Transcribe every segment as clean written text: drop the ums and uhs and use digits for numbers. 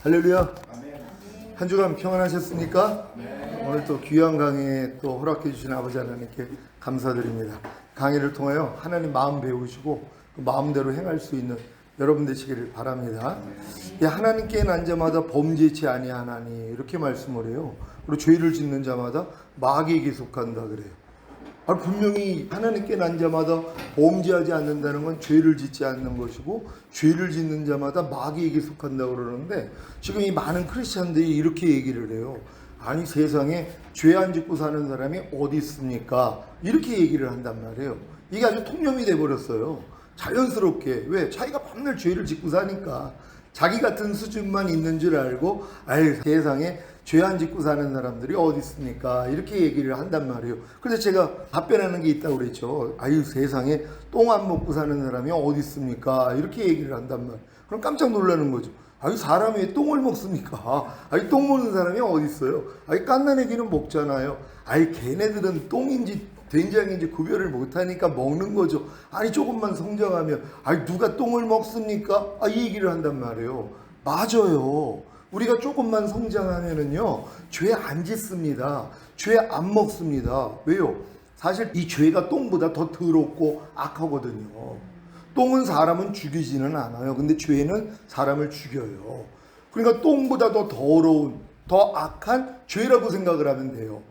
할렐루야. 한 주간 평안하셨습니까? 오늘 또 귀한 강의에 또 허락해 주신 아버지 하나님께 감사드립니다. 강의를 통하여 하나님 마음 배우시고 그 마음대로 행할 수 있는 여러분 되시기를 바랍니다. 하나님께 난 자마다 범죄치 아니하나니 이렇게 말씀을 해요. 그리고 죄를 짓는 자마다 마귀에게 속한다 그래요. 분명히 하나님께 난 자마다 범죄하지 않는다는 건 죄를 짓지 않는 것이고, 죄를 짓는 자마다 마귀에게 속한다고 그러는데, 지금 이 많은 크리스찬들이 이렇게 얘기를 해요. 아니, 세상에 죄 안 짓고 사는 사람이 어디 있습니까? 이렇게 얘기를 한단 말이에요. 이게 아주 통념이 돼버렸어요. 자연스럽게. 왜? 자기가 밤낮 죄를 짓고 사니까 자기 같은 수준만 있는 줄 알고, 아유, 세상에 죄 안 짓고 사는 사람들이 어디 있습니까? 이렇게 얘기를 한단 말이에요. 그래서 제가 답변하는 게 있다고 그랬죠. 아유, 세상에 똥 안 먹고 사는 사람이 어디 있습니까? 이렇게 얘기를 한단 말이에요. 그럼 깜짝 놀라는 거죠. 아유, 사람이 왜 똥을 먹습니까? 아유, 똥 먹는 사람이 어디 있어요? 아유, 깐난애기는 먹잖아요. 아유, 걔네들은 똥인지 된장인지 구별을 못하니까 먹는 거죠. 아니, 조금만 성장하면 아니, 누가 똥을 먹습니까? 이 얘기를 한단 말이에요. 맞아요. 우리가 조금만 성장하면은요, 죄 안 짓습니다. 죄 안 먹습니다. 왜요? 사실 이 죄가 똥보다 더 더럽고 악하거든요. 똥은 사람은 죽이지는 않아요. 근데 죄는 사람을 죽여요. 그러니까 똥보다 더 더러운, 더 악한 죄라고 생각을 하면 돼요.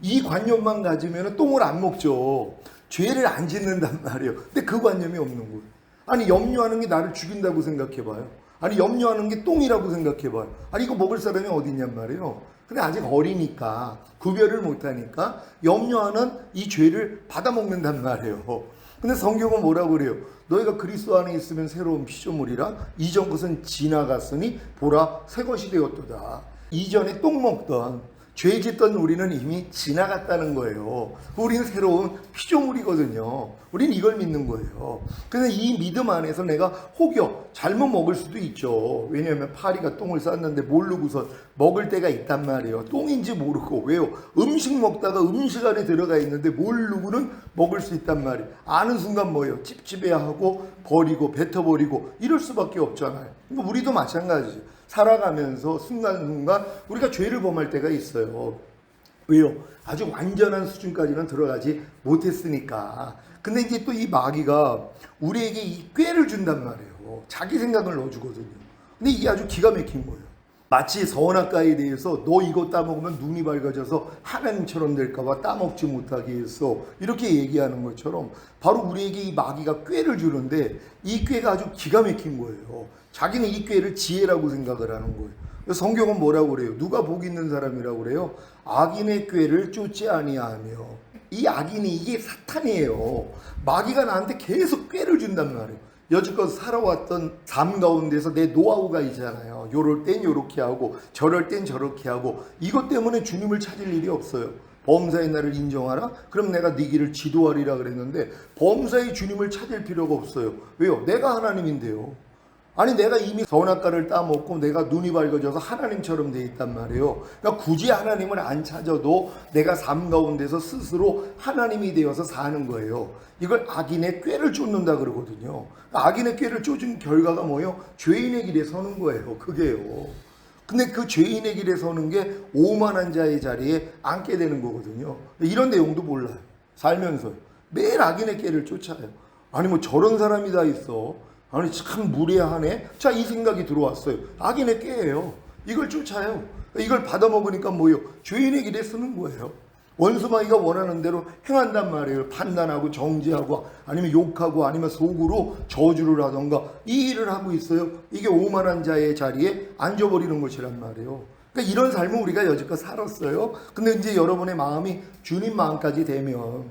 이 관념만 가지면 똥을 안 먹죠. 죄를 안 짓는단 말이에요. 근데 그 관념이 없는 거예요. 아니, 염려하는 게 나를 죽인다고 생각해봐요. 아니, 염려하는 게 똥이라고 생각해봐요. 아니, 이거 먹을 사람이 어디 있냔 말이에요. 근데 아직 어리니까, 구별을 못하니까 염려하는 이 죄를 받아먹는단 말이에요. 근데 성경은 뭐라고 그래요? 너희가 그리스도 안에 있으면 새로운 피조물이라, 이전 것은 지나갔으니 보라 새 것이 되었도다. 이전에 똥 먹던 죄 짓던 우리는 이미 지나갔다는 거예요. 우리는 새로운 피조물이거든요. 우리는 이걸 믿는 거예요. 그래서 이 믿음 안에서 내가 혹여 잘못 먹을 수도 있죠. 왜냐하면 파리가 똥을 쌌는데 모르고서 먹을 때가 있단 말이에요. 똥인지 모르고. 왜요? 음식 먹다가 음식 안에 들어가 있는데 모르고는 먹을 수 있단 말이에요. 아는 순간 뭐예요? 찝찝해하고 버리고 뱉어버리고 이럴 수밖에 없잖아요. 우리도 마찬가지죠. 살아가면서 순간순간 우리가 죄를 범할 때가 있어요. 왜요? 아주 완전한 수준까지는 들어가지 못했으니까. 근데 이제 또 이 마귀가 우리에게 이 꾀를 준단 말이에요. 자기 생각을 넣어주거든요. 근데 이게 아주 기가 막힌 거예요. 마치 선악과에 대해서 너 이거 따먹으면 눈이 밝아져서 하나님처럼 될까봐 따먹지 못하게 해서 이렇게 얘기하는 것처럼 바로 우리에게 이 마귀가 꾀를 주는데 이 꾀가 아주 기가 막힌 거예요. 자기는 이 꾀를 지혜라고 생각을 하는 거예요. 성경은 뭐라고 그래요? 누가 복 있는 사람이라고 그래요? 악인의 꾀를 쫓지 아니하며. 이 악인이 이게 사탄이에요. 마귀가 나한테 계속 꾀를 준단 말이에요. 여지껏 살아왔던 삶 가운데서 내 노하우가 있잖아요. 요럴 땐 요렇게 하고 저럴 땐 저렇게 하고 이것 때문에 주님을 찾을 일이 없어요. 범사의 나를 인정하라? 그럼 내가 네 길을 지도하리라 그랬는데 범사의 주님을 찾을 필요가 없어요. 왜요? 내가 하나님인데요. 아니, 내가 이미 선악과를 따먹고 내가 눈이 밝아져서 하나님처럼 돼 있단 말이에요. 그러니까 굳이 하나님을 안 찾아도 내가 삶 가운데서 스스로 하나님이 되어서 사는 거예요. 이걸 악인의 꾀를 쫓는다 그러거든요. 악인의 꾀를 쫓은 결과가 뭐예요? 죄인의 길에 서는 거예요. 그게요. 근데 그 죄인의 길에 서는 게 오만한 자의 자리에 앉게 되는 거거든요. 이런 내용도 몰라요. 살면서 매일 악인의 꾀를 쫓아요. 아니, 뭐 저런 사람이 다 있어. 아니, 참 무례하네. 자, 이 생각이 들어왔어요. 악인의 꾀예요. 이걸 쫓아요. 이걸 받아먹으니까 뭐예요? 죄인의 길에 서는 거예요. 원수마귀가 원하는 대로 행한단 말이에요. 판단하고 정죄하고 아니면 욕하고 아니면 속으로 저주를 하던가 이 일을 하고 있어요. 이게 오만한 자의 자리에 앉아버리는 것이란 말이에요. 그러니까 이런 삶을 우리가 여지껏 살았어요. 근데 이제 여러분의 마음이 주님 마음까지 되면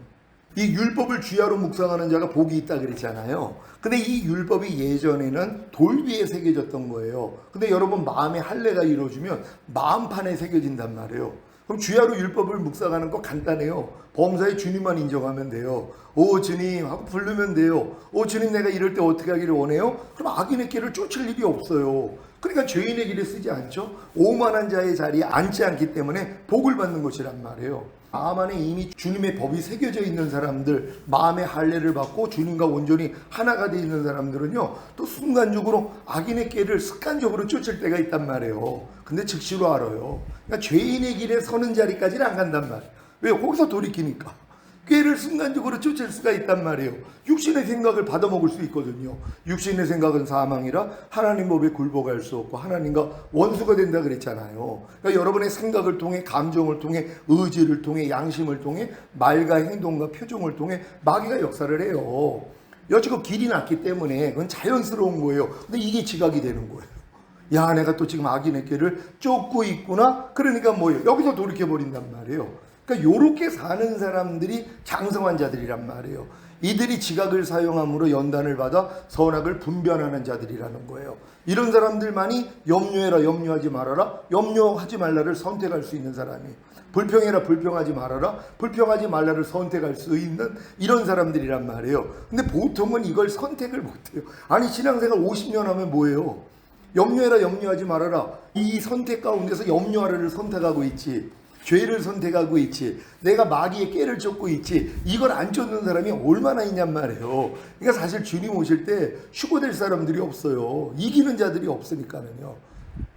이 율법을 주야로 묵상하는 자가 복이 있다 그랬잖아요. 근데 이 율법이 예전에는 돌 위에 새겨졌던 거예요. 근데 여러분 마음에 할례가 이루어지면 마음판에 새겨진단 말이에요. 그럼 주야로 율법을 묵상하는 거 간단해요. 범사의 주님만 인정하면 돼요. 오 주님 하고 부르면 돼요. 오 주님, 내가 이럴 때 어떻게 하기를 원해요? 그럼 악인의 길을 쫓을 일이 없어요. 그러니까 죄인의 길에 쓰지 않죠. 오만한 자의 자리에 앉지 않기 때문에 복을 받는 것이란 말이에요. 마음 안에 이미 주님의 법이 새겨져 있는 사람들, 마음의 할례를 받고 주님과 온전히 하나가 되어 있는 사람들은요, 또 순간적으로 악인의 길을 습관적으로 쫓을 때가 있단 말이에요. 근데 즉시로 알아요. 그러니까 죄인의 길에 서는 자리까지는 안 간단 말이에요. 왜? 거기서 돌이키니까. 꾀를 순간적으로 쫓을 수가 있단 말이에요. 육신의 생각을 받아먹을 수 있거든요. 육신의 생각은 사망이라 하나님 법에 굴복할 수 없고 하나님과 원수가 된다 그랬잖아요. 그러니까 여러분의 생각을 통해, 감정을 통해, 의지를 통해, 양심을 통해, 말과 행동과 표정을 통해 마귀가 역사를 해요. 여지껏 길이 났기 때문에 그건 자연스러운 거예요. 근데 이게 지각이 되는 거예요. 야, 내가 또 지금 악인의 길을 쫓고 있구나. 그러니까 뭐예요? 여기서 돌이켜버린단 말이에요. 그러니까 요렇게 사는 사람들이 장성한 자들이란 말이에요. 이들이 지각을 사용함으로 연단을 받아 선악을 분별하는 자들이라는 거예요. 이런 사람들만이 염려해라, 염려하지 말아라, 염려하지 말라를 선택할 수 있는 사람이에요. 불평해라, 불평하지 말아라, 불평하지 말라를 선택할 수 있는 이런 사람들이란 말이에요. 근데 보통은 이걸 선택을 못해요. 아니, 신앙생활 50년 하면 뭐예요? 염려해라, 염려하지 말아라, 이 선택 가운데서 염려하라를 선택하고 있지, 죄를 선택하고 있지, 내가 마귀의 꾀를 쫓고 있지, 이걸 안 쫓는 사람이 얼마나 있냔 말이에요. 그러니까 사실 주님 오실 때 휴고될 사람들이 없어요. 이기는 자들이 없으니까는요.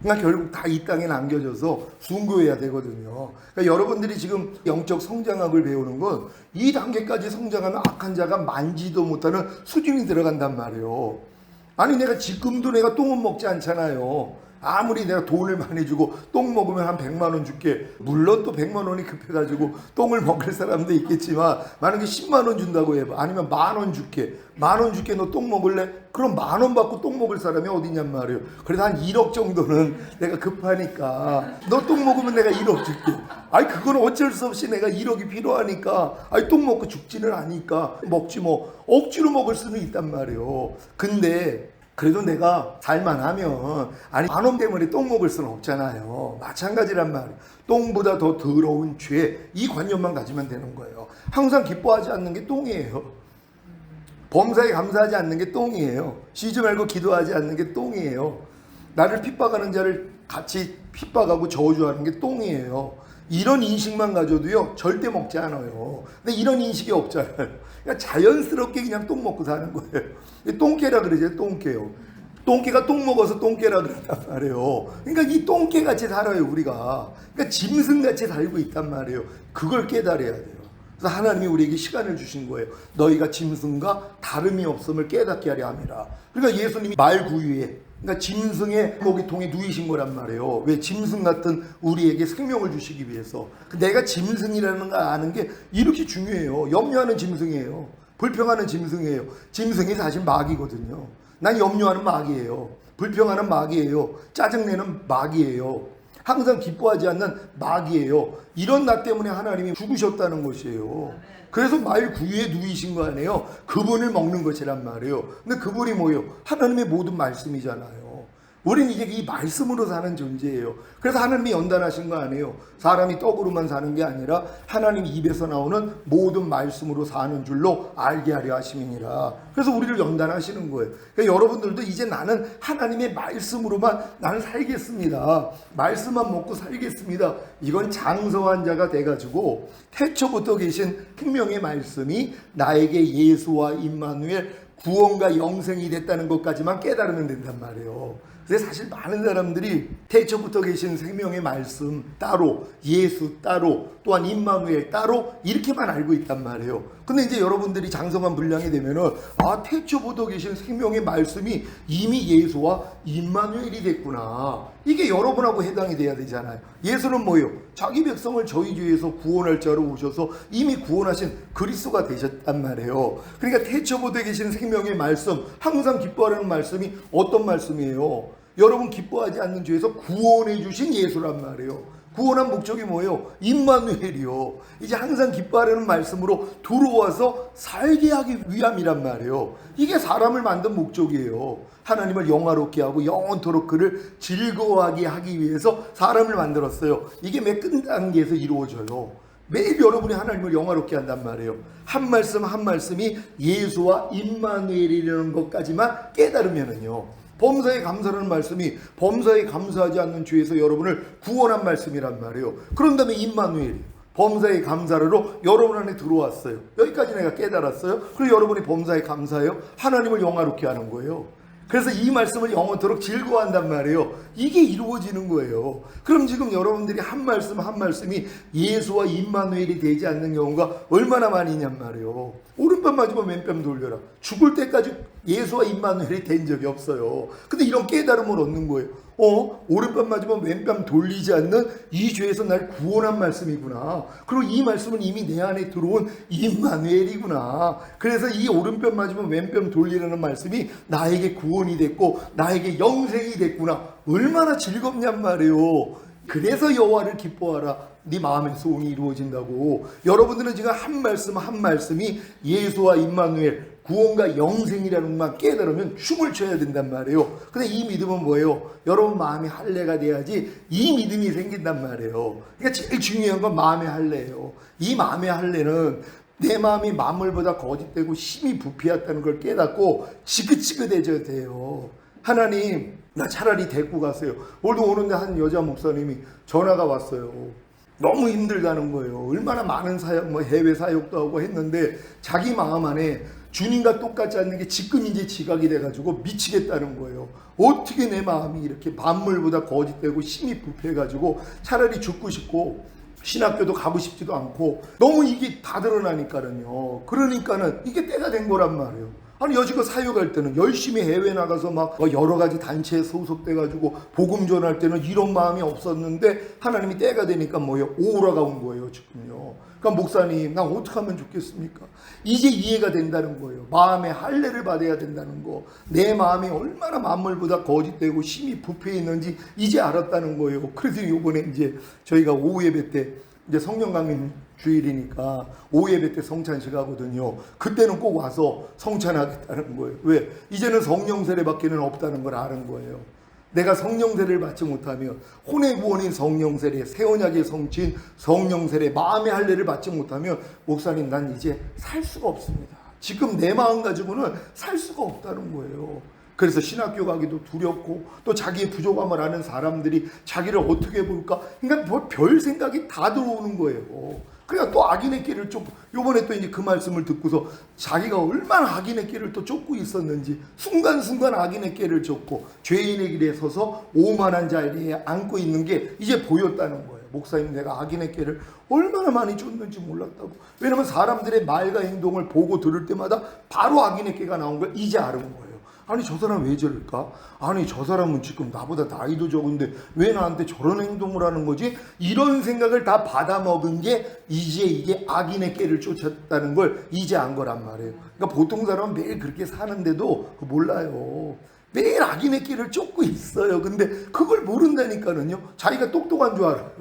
그러니까 결국 다 이 땅에 남겨져서 순교해야 되거든요. 그러니까 여러분들이 지금 영적 성장학을 배우는 건 이 단계까지 성장하면 악한 자가 만지도 못하는 수준이 들어간단 말이에요. 아니, 내가 지금도 내가 똥은 먹지 않잖아요. 아무리 내가 돈을 많이 주고 똥 먹으면 한 100만 원 줄게. 물론 또 100만 원이 급해가지고 똥을 먹을 사람도 있겠지만, 만약에 10만 원 준다고 해봐. 아니면 10,000원 줄게. 10,000원 줄게. 너 똥 먹을래? 그럼 10,000원 받고 똥 먹을 사람이 어디냔 말이에요. 그래도 한 1억 정도는 내가 급하니까 너 똥 먹으면 내가 1억 줄게. 아니, 그건 어쩔 수 없이 내가 1억이 필요하니까. 아니, 똥 먹고 죽지는 않으니까 먹지 뭐. 억지로 먹을 수는 있단 말이에요. 근데 그래도 내가 살만하면, 아니, 10,000원 때문에 똥 먹을 수는 없잖아요. 마찬가지란 말이에요. 똥보다 더 더러운 죄, 이 관념만 가지면 되는 거예요. 항상 기뻐하지 않는 게 똥이에요. 범사에 감사하지 않는 게 똥이에요. 쉬지 말고 기도하지 않는 게 똥이에요. 나를 핍박하는 자를 같이 핍박하고 저주하는 게 똥이에요. 이런 인식만 가져도요, 절대 먹지 않아요. 근데 이런 인식이 없잖아요. 그러니까 자연스럽게 그냥 똥 먹고 사는 거예요. 똥개라 그러죠, 똥개요. 똥개가 똥 먹어서 똥개라 그런단 말이에요. 그러니까 이 똥개같이 살아요, 우리가. 그러니까 짐승같이 살고 있단 말이에요. 그걸 깨달아야 돼요. 그래서 하나님이 우리에게 시간을 주신 거예요. 너희가 짐승과 다름이 없음을 깨닫게 하려 함이라. 그러니까 예수님이 말구유에, 그러니까 짐승의 먹이통에 누이신 거란 말이에요. 왜? 짐승 같은 우리에게 생명을 주시기 위해서. 내가 짐승이라는 걸 아는 게 이렇게 중요해요. 염려하는 짐승이에요. 불평하는 짐승이에요. 짐승이 사실 마귀거든요. 난 염려하는 마귀예요. 불평하는 마귀예요. 짜증내는 마귀예요. 항상 기뻐하지 않는 마귀예요. 이런 나 때문에 하나님이 죽으셨다는 것이에요. 그래서 말 구유에 누이신 거 아니에요. 그분을 먹는 것이란 말이에요. 근데 그분이 뭐예요? 하나님의 모든 말씀이잖아요. 우리는 이제 이 말씀으로 사는 존재예요. 그래서 하나님이 연단하신 거 아니에요. 사람이 떡으로만 사는 게 아니라 하나님 입에서 나오는 모든 말씀으로 사는 줄로 알게 하려 하심이니라. 그래서 우리를 연단하시는 거예요. 그러니까 여러분들도 이제 나는 하나님의 말씀으로만 나는 살겠습니다. 말씀만 먹고 살겠습니다. 이건 장성한 자가 돼가지고 태초부터 계신 생명의 말씀이 나에게 예수와 임마누엘 구원과 영생이 됐다는 것까지만 깨달으면 된단 말이에요. 그래서 사실 많은 사람들이 태초부터 계신 생명의 말씀 따로, 예수 따로, 또한 임마누엘 따로 이렇게만 알고 있단 말이에요. 근데 이제 여러분들이 장성한 분량이 되면은, 아, 태초부터 계신 생명의 말씀이 이미 예수와 임마누엘이 됐구나. 이게 여러분하고 해당이 돼야 되잖아요. 예수는 뭐예요? 자기 백성을 저희 죄에서 구원할 자로 오셔서 이미 구원하신 그리스도가 되셨단 말이에요. 그러니까 태초부터 계신 생명의 말씀, 항상 기뻐하는 말씀이 어떤 말씀이에요? 여러분 기뻐하지 않는 죄에서 구원해 주신 예수란 말이에요. 구원한 목적이 뭐예요? 임마누엘이요. 이제 항상 기뻐하려는 말씀으로 들어와서 살게 하기 위함이란 말이에요. 이게 사람을 만든 목적이에요. 하나님을 영화롭게 하고 영원토록 그를 즐거워하게 하기 위해서 사람을 만들었어요. 이게 매 끝 단계에서 이루어져요. 매일 여러분이 하나님을 영화롭게 한단 말이에요. 한 말씀 한 말씀이 예수와 임마누엘이라는 것까지만 깨달으면은요, 범사에 감사라는 말씀이 범사에 감사하지 않는 죄에서 여러분을 구원한 말씀이란 말이에요. 그런 다음에 임마누엘이 범사에 감사로 여러분 안에 들어왔어요. 여기까지 내가 깨달았어요. 그리고 여러분이 범사에 감사해요. 하나님을 영화롭게 하는 거예요. 그래서 이 말씀을 영원토록 즐거워한단 말이에요. 이게 이루어지는 거예요. 그럼 지금 여러분들이 한 말씀 한 말씀이 예수와 임마누엘이 되지 않는 경우가 얼마나 많이 있냔 말이에요. 오른편 맞으면 왼편 돌려라. 죽을 때까지 예수와 임마누엘이 된 적이 없어요. 근데 이런 깨달음을 얻는 거예요. 오른편 맞으면 왼편 돌리지 않는 이 죄에서 날 구원한 말씀이구나. 그리고 이 말씀은 이미 내 안에 들어온 임마누엘이구나. 그래서 이 오른편 맞으면 왼편 돌리라는 말씀이 나에게 구원이 됐고 나에게 영생이 됐구나. 얼마나 즐겁냔 말이에요. 그래서 여호와를 기뻐하라. 네 마음의 소원이 이루어진다고. 여러분들은 지금 한 말씀 한 말씀이 예수와 임마누엘 구원과 영생이라는 것만 깨달으면 춤을 춰야 된단 말이에요. 근데 이 믿음은 뭐예요? 여러분 마음이 할례가 돼야지 이 믿음이 생긴단 말이에요. 그러니까 제일 중요한 건 마음의 할례예요. 이 마음의 할례는 내 마음이 만물보다 거짓되고 심히 부패했다는 걸 깨닫고 지긋지긋해져야 돼요. 하나님, 나 차라리 데리고 가세요. 오늘도 오는데 한 여자 목사님이 전화가 왔어요. 너무 힘들다는 거예요. 얼마나 많은 사역, 해외 사역도 하고 했는데 자기 마음 안에 주님과 똑같지 않는 게 지금 이제 지각이 돼가지고 미치겠다는 거예요. 어떻게 내 마음이 이렇게 만물보다 거짓되고 심히 부패해가지고 차라리 죽고 싶고 신학교도 가고 싶지도 않고 너무 이게 다 드러나니까는요. 그러니까는 이게 때가 된 거란 말이에요. 아니 여지껏 사역할 때는 열심히 해외 나가서 막 여러 가지 단체에 소속돼가지고 복음 전할 때는 이런 마음이 없었는데 하나님이 때가 되니까 뭐예요? 오라가 온 거예요 지금요. 그러니까 목사님, 나 어떻게 하면 좋겠습니까? 이제 이해가 된다는 거예요. 마음의 할례를 받아야 된다는 거. 내 마음이 얼마나 만물보다 거짓되고 심히 부패해 있는지 이제 알았다는 거예요. 그래서 이번에 이제 저희가 오후 예배 때 이제 성령 강림 주일이니까 오후 예배 때 성찬식 하거든요. 그때는 꼭 와서 성찬하겠다는 거예요. 왜? 이제는 성령 세례밖에는 없다는 걸 아는 거예요. 내가 성령 세례를 받지 못하면 혼의 구원인 성령 세례, 새 언약의 성취인 성령 세례, 마음의 할례를 받지 못하면 목사님 난 이제 살 수가 없습니다. 지금 내 마음 가지고는 살 수가 없다는 거예요. 그래서 신학교 가기도 두렵고 또 자기의 부족함을 아는 사람들이 자기를 어떻게 볼까? 그러니까 뭐 별 생각이 다 들어오는 거예요. 그러니까 또 악인의 길을 쫓고 요번에 또 이제 그 말씀을 듣고서 자기가 얼마나 악인의 길을 또 쫓고 있었는지 순간순간 악인의 길을 쫓고 죄인의 길에 서서 오만한 자리에 앉고 있는 게 이제 보였다는 거예요. 목사님 내가 악인의 길을 얼마나 많이 쫓는지 몰랐다고. 왜냐면 사람들의 말과 행동을 보고 들을 때마다 바로 악인의 길가 나온 걸 이제 아는 거예요. 아니 저 사람 왜 저럴까? 아니 저 사람은 지금 나보다 나이도 적은데 왜 나한테 저런 행동을 하는 거지? 이런 생각을 다 받아먹은 게 이제 이게 악인의 꾀를 쫓았다는 걸 이제 안 거란 말이에요. 그러니까 보통 사람은 매일 그렇게 사는데도 몰라요. 매일 악인의 꾀를 쫓고 있어요. 근데 그걸 모른다니까는요. 자기가 똑똑한 줄 알아요.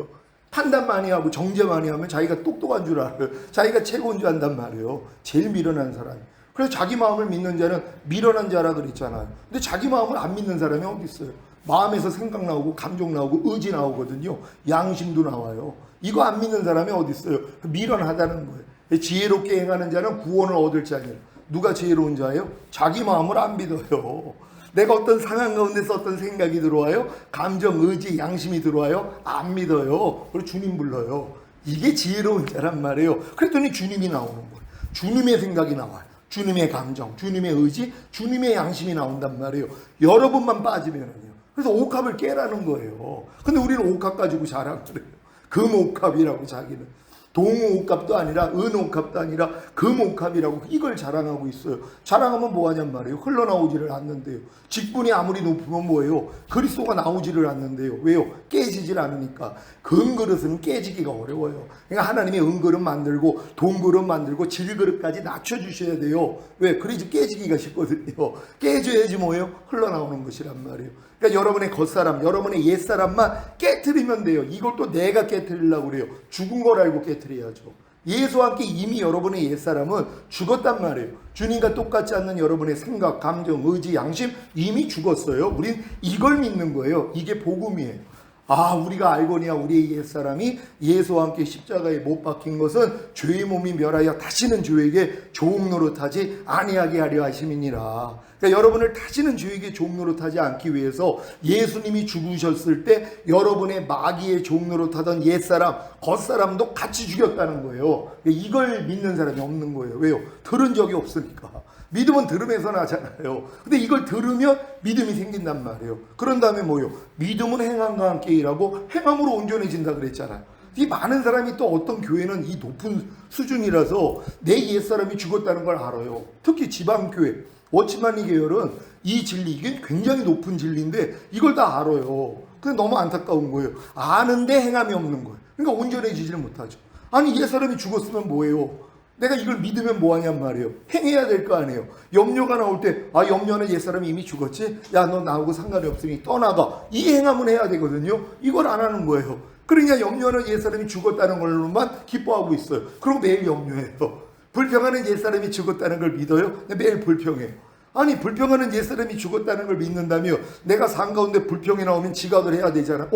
판단 많이 하고 정죄 많이 하면 자기가 똑똑한 줄 알아요. 자기가 최고인 줄 안단 말이에요. 제일 미련한 사람이. 그래서 자기 마음을 믿는 자는 미련한 자라 그랬잖아요. 근데 자기 마음을 안 믿는 사람이 어디 있어요? 마음에서 생각 나오고 감정 나오고 의지 나오거든요. 양심도 나와요. 이거 안 믿는 사람이 어디 있어요? 미련하다는 거예요. 지혜롭게 행하는 자는 구원을 얻을 자니라. 누가 지혜로운 자예요? 자기 마음을 안 믿어요. 내가 어떤 상황 가운데서 어떤 생각이 들어와요? 감정, 의지, 양심이 들어와요? 안 믿어요. 그리고 주님 불러요. 이게 지혜로운 자란 말이에요. 그랬더니 주님이 나오는 거예요. 주님의 생각이 나와요. 주님의 감정, 주님의 의지, 주님의 양심이 나온단 말이에요. 여러분만 빠지면은요. 그래서 옥합을 깨라는 거예요. 근데 우리는 옥합 가지고 자랑을 해요. 금옥합이라고 자기는. 동옥합도 아니라 은옥합도 아니라 금옥합이라고 이걸 자랑하고 있어요. 자랑하면 뭐하냔 말이에요. 흘러나오지를 않는데요. 직분이 아무리 높으면 뭐예요? 그리스도가 나오지를 않는데요. 왜요? 깨지질 않으니까. 금그릇은 깨지기가 어려워요. 그러니까 하나님이 은그릇 만들고 돈그릇 만들고 질그릇까지 낮춰주셔야 돼요. 왜? 그래야지 깨지기가 쉽거든요. 깨져야지 뭐예요? 흘러나오는 것이란 말이에요. 그러니까 여러분의 겉사람, 여러분의 옛사람만 깨트리면 돼요. 이걸 또 내가 깨트리려고 그래요. 죽은 걸 알고 깨트려야죠. 예수와 함께 이미 여러분의 옛사람은 죽었단 말이에요. 주님과 똑같지 않는 여러분의 생각, 감정, 의지, 양심 이미 죽었어요. 우린 이걸 믿는 거예요. 이게 복음이에요. 아, 우리가 알거니와 우리의 옛사람이 예수와 함께 십자가에 못 박힌 것은 죄의 몸이 멸하여 다시는 죄에게 종노릇하지 아니하게 하려 하심이니라. 그러니까 여러분을 다시는 죄의 종로로 타지 않기 위해서 예수님이 죽으셨을 때 여러분의 마귀의 종로로 타던 옛사람, 겉사람도 같이 죽였다는 거예요. 이걸 믿는 사람이 없는 거예요. 왜요? 들은 적이 없으니까. 믿음은 들음에서 나잖아요. 근데 이걸 들으면 믿음이 생긴단 말이에요. 그런 다음에 뭐요? 믿음은 행함과 함께 일하고 행함으로 온전해진다 그랬잖아요. 이 많은 사람이 또 어떤 교회는 이 높은 수준이라서 내 옛사람이 죽었다는 걸 알아요. 특히 지방교회, 워치만리 계열은 이 진리, 이게 굉장히 높은 진리인데 이걸 다 알아요. 근데 너무 안타까운 거예요. 아는데 행함이 없는 거예요. 그러니까 온전해지지를 못하죠. 아니 옛사람이 죽었으면 뭐예요? 내가 이걸 믿으면 뭐하냔 말이에요. 행해야 될 거 아니에요. 염려가 나올 때 염려는 옛사람이 이미 죽었지? 야, 너 나하고 상관이 없으니 떠나가. 이 행함은 해야 되거든요. 이걸 안 하는 거예요. 그러니까 염려는 옛사람이 죽었다는 걸로만 기뻐하고 있어요. 그리고 매일 염려해요. 불평하는 옛사람이 죽었다는 걸 믿어요? 매일 불평해요. 아니 불평하는 옛사람이 죽었다는 걸 믿는다며 내가 산 가운데 불평이 나오면 지각을 해야 되잖아.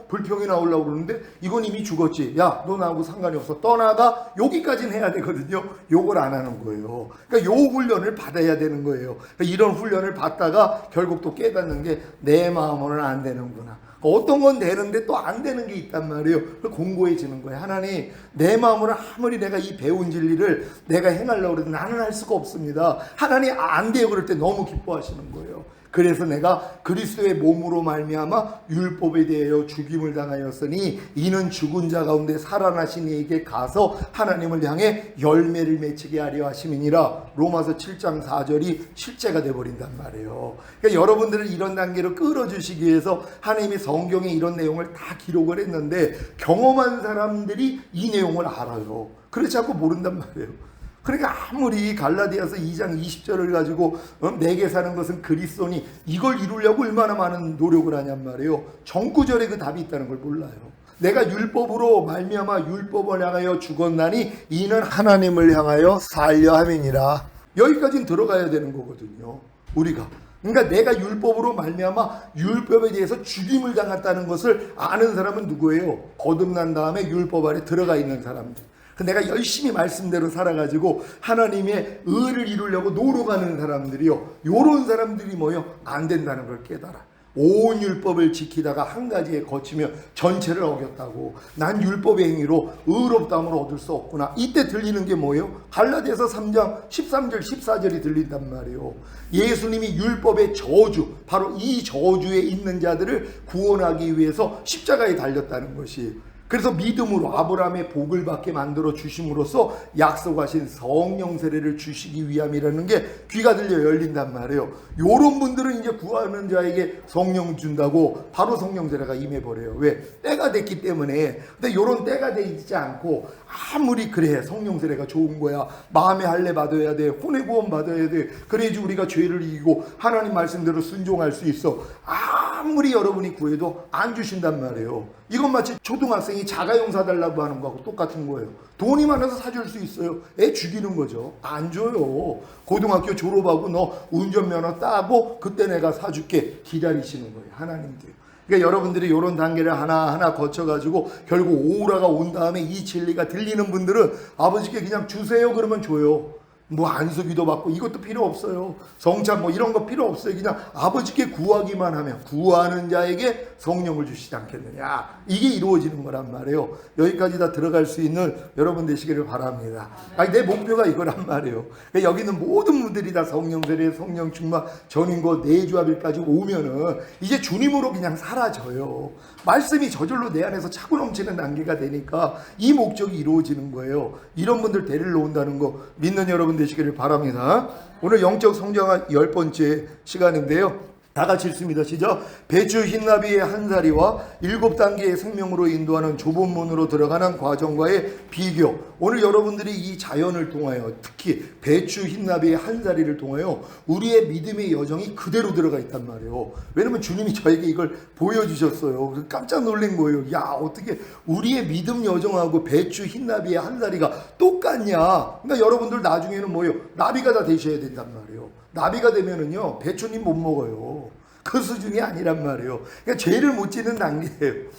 불평이 나오려고 그러는데 이건 이미 죽었지. 야, 너 나하고 상관이 없어. 떠나가. 여기까지는 해야 되거든요. 요걸 안 하는 거예요. 그러니까 요 훈련을 받아야 되는 거예요. 그러니까 이런 훈련을 받다가 결국 또 깨닫는 게 내 마음으로는 안 되는구나. 어떤 건 되는데 또 안 되는 게 있단 말이에요. 공고해지는 거예요. 하나님, 내 마음으로 아무리 내가 이 배운 진리를 내가 행하려고 해도 나는 할 수가 없습니다. 하나님 안 돼요. 그럴 때 너무 기뻐하시는 거예요. 그래서 내가 그리스도의 몸으로 말미암아 율법에 대하여 죽임을 당하였으니 이는 죽은 자 가운데 살아나신 이에게 가서 하나님을 향해 열매를 맺히게 하려 하심이니라. 로마서 7장 4절이 실제가 되어버린단 말이에요. 그러니까 여러분들을 이런 단계로 끌어주시기 위해서 하나님이 성경에 이런 내용을 다 기록을 했는데 경험한 사람들이 이 내용을 알아요. 그렇지 않고 모른단 말이에요. 그러니까 아무리 갈라디아서 2장 20절을 가지고 내게 사는 것은 그리스도니 이걸 이루려고 얼마나 많은 노력을 하냔 말이에요. 정구절에 그 답이 있다는 걸 몰라요. 내가 율법으로 말미암아 율법을 향하여 죽었나니 이는 하나님을 향하여 살려 함이니라. 여기까지는 들어가야 되는 거거든요. 우리가. 그러니까 내가 율법으로 말미암아 율법에 대해서 죽임을 당했다는 것을 아는 사람은 누구예요? 거듭난 다음에 율법 아래 들어가 있는 사람들. 내가 열심히 말씀대로 살아가지고 하나님의 의를 이루려고 노력하는 사람들이요. 요런 사람들이 뭐요? 안 된다는 걸 깨달아. 온 율법을 지키다가 한 가지에 거치며 전체를 어겼다고. 난 율법의 행위로 의롭다함을 얻을 수 없구나. 이때 들리는 게 뭐예요? 갈라디아서 3장 13절 14절이 들린단 말이에요. 예수님이 율법의 저주, 바로 이 저주에 있는 자들을 구원하기 위해서 십자가에 달렸다는 것이. 그래서 믿음으로 아브라함의 복을 받게 만들어 주심으로써 약속하신 성령 세례를 주시기 위함이라는 게 귀가 들려 열린단 말이에요. 요런 분들은 이제 구하는 자에게 성령 준다고 바로 성령 세례가 임해버려요. 왜? 때가 됐기 때문에. 근데 요런 때가 되지 않고 아무리 그래 성령 세례가 좋은 거야. 마음의 할례 받아야 돼. 혼의 구원 받아야 돼. 그래야지 우리가 죄를 이기고 하나님 말씀대로 순종할 수 있어. 아무리 여러분이 구해도 안 주신단 말이에요. 이건 마치 초등학생이 자가용 사달라고 하는 거하고 똑같은 거예요. 돈이 많아서 사줄 수 있어요. 애 죽이는 거죠. 안 줘요. 고등학교 졸업하고 너 운전면허 따고 그때 내가 사줄게. 기다리시는 거예요. 하나님께요. 그러니까 여러분들이 이런 단계를 하나하나 거쳐가지고 결국 오라가 온 다음에 이 진리가 들리는 분들은 아버지께 그냥 주세요 그러면 줘요. 뭐 안수기도 받고 이것도 필요 없어요. 성찬 뭐 이런 거 필요 없어요. 그냥 아버지께 구하기만 하면 구하는 자에게 성령을 주시지 않겠느냐. 이게 이루어지는 거란 말이에요. 여기까지 다 들어갈 수 있는 여러분 되시기를 바랍니다. 아니, 내 목표가 이거란 말이에요. 그러니까 여기 있는 모든 분들이 다 성령 세례, 성령 충만, 전인고 내주합일까지 오면은 이제 주님으로 그냥 사라져요. 말씀이 저절로 내 안에서 차고 넘치는 단계가 되니까 이 목적이 이루어지는 거예요. 이런 분들 데리러 온다는 거 믿는 여러분 되시기를 바랍니다. 오늘 영적 성장한 10번째 시간인데요. 다 같이 읽습니다. 시작. 배추 흰나비의 한 사리와 7단계의 생명으로 인도하는 좁은 문으로 들어가는 과정과의 비교. 오늘 여러분들이 이 자연을 통하여 특히 배추 흰나비의 한 사리를 통하여 우리의 믿음의 여정이 그대로 들어가 있단 말이에요. 왜냐면 주님이 저에게 이걸 보여주셨어요. 깜짝 놀란 거예요. 야, 어떻게 우리의 믿음 여정하고 배추 흰나비의 한 사리가 똑같냐. 그러니까 여러분들 나중에는 뭐예요? 나비가 다 되셔야 된단 말이에요. 나비가 되면은요 배추님 못 먹어요. 그 수준이 아니란 말이에요. 그러니까 죄를 못 지는 단계예요.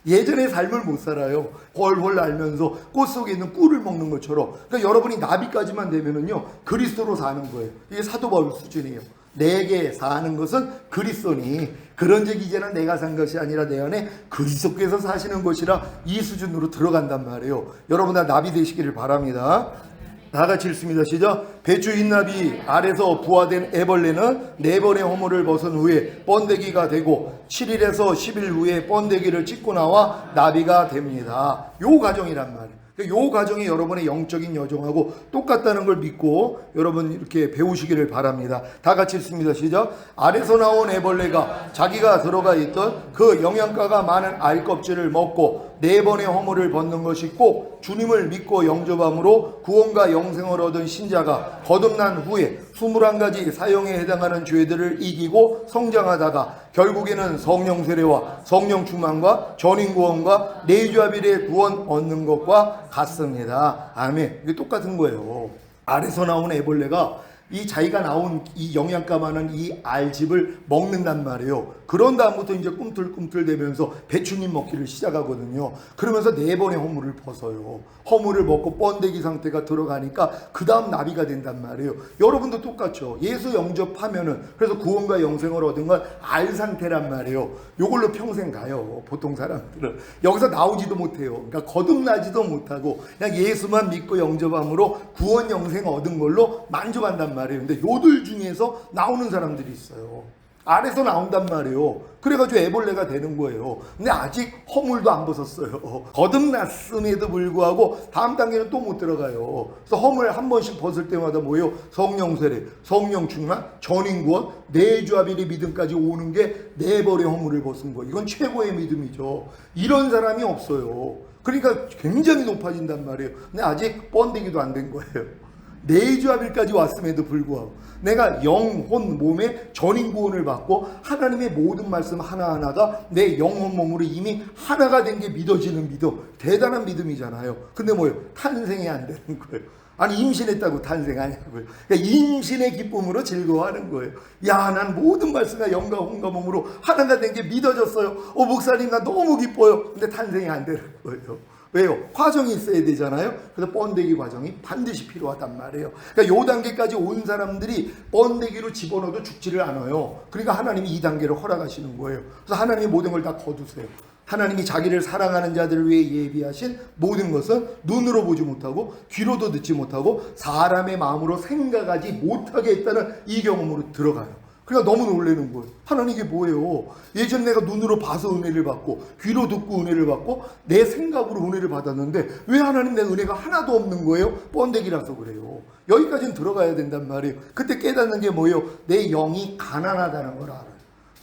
예전의 삶을 못 살아요. 헐헐 알면서 꽃 속에 있는 꿀을 먹는 것처럼. 그러니까 여러분이 나비까지만 되면은요 그리스도로 사는 거예요. 이게 사도 바울 수준이에요. 내게 사는 것은 그리스도니 그런즉 이제는 내가 산 것이 아니라 내 안에 그리스도께서 사시는 것이라 이 수준으로 들어간단 말이에요. 여러분 다 나비 되시기를 바랍니다. 다 같이 읽습니다. 시작. 배추 흰나비 아래서 부화된 애벌레는 4번의 허물을 벗은 후에 번데기가 되고 7일에서 10일 후에 번데기를 찢고 나와 나비가 됩니다. 요 과정이란 말이에요. 요 과정이 여러분의 영적인 여정하고 똑같다는 걸 믿고 여러분 이렇게 배우시기를 바랍니다. 다 같이 읽습니다. 시작. 아래서 나온 애벌레가 자기가 들어가 있던 그 영양가가 많은 알껍질을 먹고 4번의 허물을 벗는 것이 꼭 주님을 믿고 영접함으로 구원과 영생을 얻은 신자가 거듭난 후에 21가지 사형에 해당하는 죄들을 이기고 성장하다가 결국에는 성령 세례와 성령 충만과 전인 구원과 내주합일의 구원 얻는 것과 같습니다. 아멘. 이게 똑같은 거예요. 아래서 나온 애벌레가 이 자기가 나온 이 영양가 많은 이 알집을 먹는단 말이에요. 그런 다음부터 이제 꿈틀꿈틀대면서 배추잎 먹기를 시작하거든요. 그러면서 4번의 허물을 벗어요. 허물을 벗고 번데기 상태가 들어가니까 그 다음 나비가 된단 말이에요. 여러분도 똑같죠. 예수 영접하면은 그래서 구원과 영생을 얻은 건 알 상태란 말이에요. 요걸로 평생 가요. 보통 사람들은 여기서 나오지도 못해요. 그러니까 거듭나지도 못하고 그냥 예수만 믿고 영접함으로 구원 영생 얻은 걸로 만족한단 말이에요. 근데 요들 중에서 나오는 사람들이 있어요. 아래서 나온단 말이에요. 그래가지고 애벌레가 되는 거예요. 근데 아직 허물도 안 벗었어요. 거듭났음에도 불구하고 다음 단계는 또 못 들어가요. 그래서 허물 한 번씩 벗을 때마다 뭐예요? 성령 세례, 성령 충만, 전인 구원, 내주합일의 믿음까지 오는 게 4벌의 허물을 벗은 거예요. 이건 최고의 믿음이죠. 이런 사람이 없어요. 그러니까 굉장히 높아진단 말이에요. 근데 아직 번데기도 안 된 거예요. 내주합일까지 왔음에도 불구하고 내가 영혼 몸에 전인 구원을 받고 하나님의 모든 말씀 하나하나가 내 영혼 몸으로 이미 하나가 된 게 믿어지는 믿음, 대단한 믿음이잖아요. 근데 뭐예요? 탄생이 안 되는 거예요. 아니 임신했다고 탄생하냐고요. 그러니까 임신의 기쁨으로 즐거워하는 거예요. 야, 난 모든 말씀과 영과 혼과 몸으로 하나가 된 게 믿어졌어요. 목사님 나 너무 기뻐요. 근데 탄생이 안 되는 거예요. 왜요? 과정이 있어야 되잖아요. 그래서 번데기 과정이 반드시 필요하단 말이에요. 그러니까 요 단계까지 온 사람들이 번데기로 집어넣어도 죽지를 않아요. 그러니까 하나님이 이 단계를 허락하시는 거예요. 그래서 하나님이 모든 걸 다 거두세요. 하나님이 자기를 사랑하는 자들을 위해 예비하신 모든 것은 눈으로 보지 못하고 귀로도 듣지 못하고 사람의 마음으로 생각하지 못하게 했다는 이 경험으로 들어가요. 그러니까 너무 놀라는 거예요. 하나님 이게 뭐예요? 예전에 내가 눈으로 봐서 은혜를 받고 귀로 듣고 은혜를 받고 내 생각으로 은혜를 받았는데 왜 하나님 내 은혜가 하나도 없는 거예요? 번데기라서 그래요. 여기까지는 들어가야 된단 말이에요. 그때 깨닫는 게 뭐예요? 내 영이 가난하다는 걸 알아요.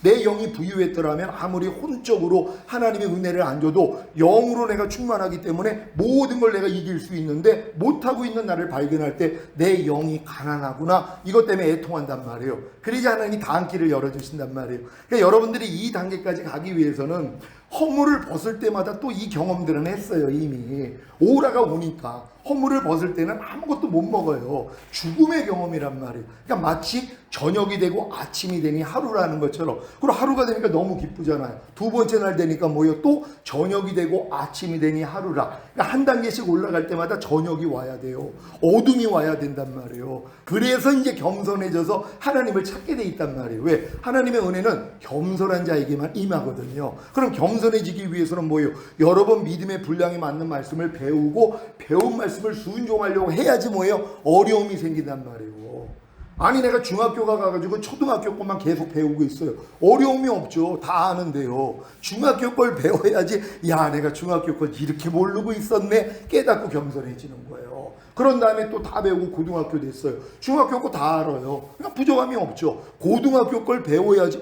내 영이 부유했더라면 아무리 혼적으로 하나님의 은혜를 안 줘도 영으로 내가 충만하기 때문에 모든 걸 내가 이길 수 있는데 못하고 있는 나를 발견할 때 내 영이 가난하구나, 이것 때문에 애통한단 말이에요. 그러자 하나님이 다음 길을 열어주신단 말이에요. 그러니까 여러분들이 이 단계까지 가기 위해서는 허물을 벗을 때마다 또 이 경험들은 했어요. 이미 오라가 오니까 허물을 벗을 때는 아무것도 못 먹어요. 죽음의 경험이란 말이에요. 그러니까 마치 저녁이 되고 아침이 되니 하루라는 것처럼. 그리고 하루가 되니까 너무 기쁘잖아요. 두 번째 날 되니까 뭐예요? 또 저녁이 되고 아침이 되니 하루라. 그러니까 한 단계씩 올라갈 때마다 저녁이 와야 돼요. 어둠이 와야 된단 말이에요. 그래서 이제 겸손해져서 하나님을 찾게 돼 있단 말이에요. 왜? 하나님의 은혜는 겸손한 자에게만 임하거든요. 그럼 겸손해지기 위해서는 뭐예요? 여러 번 믿음의 분량에 맞는 말씀을 배우고 배운 말씀을 순종하려고 해야지 뭐예요? 어려움이 생긴단 말이에요. 아니 내가 중학교 가가지고 초등학교 것만 계속 배우고 있어요. 어려움이 없죠. 다 아는데요. 중학교 걸 배워야지 야 내가 중학교 걸 이렇게 모르고 있었네 깨닫고 겸손해지는 거예요. 그런 다음에 또 다 배우고 고등학교 됐어요. 중학교 거 다 알아요. 그러니까 부족함이 없죠. 고등학교 걸 배워야지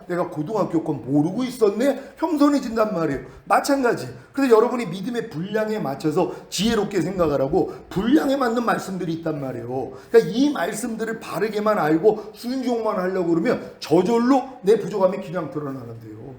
내가 고등학교 건 모르고 있었네 겸손해진단 말이에요. 마찬가지. 그래서 여러분이 믿음의 분량에 맞춰서 지혜롭게 생각을 하고 분량에 맞는 말씀들이 있단 말이에요. 그러니까 이 말씀들을 바르게만 알고 순종만 하려고 그러면 저절로 내 부족함이 그냥 드러나는데요.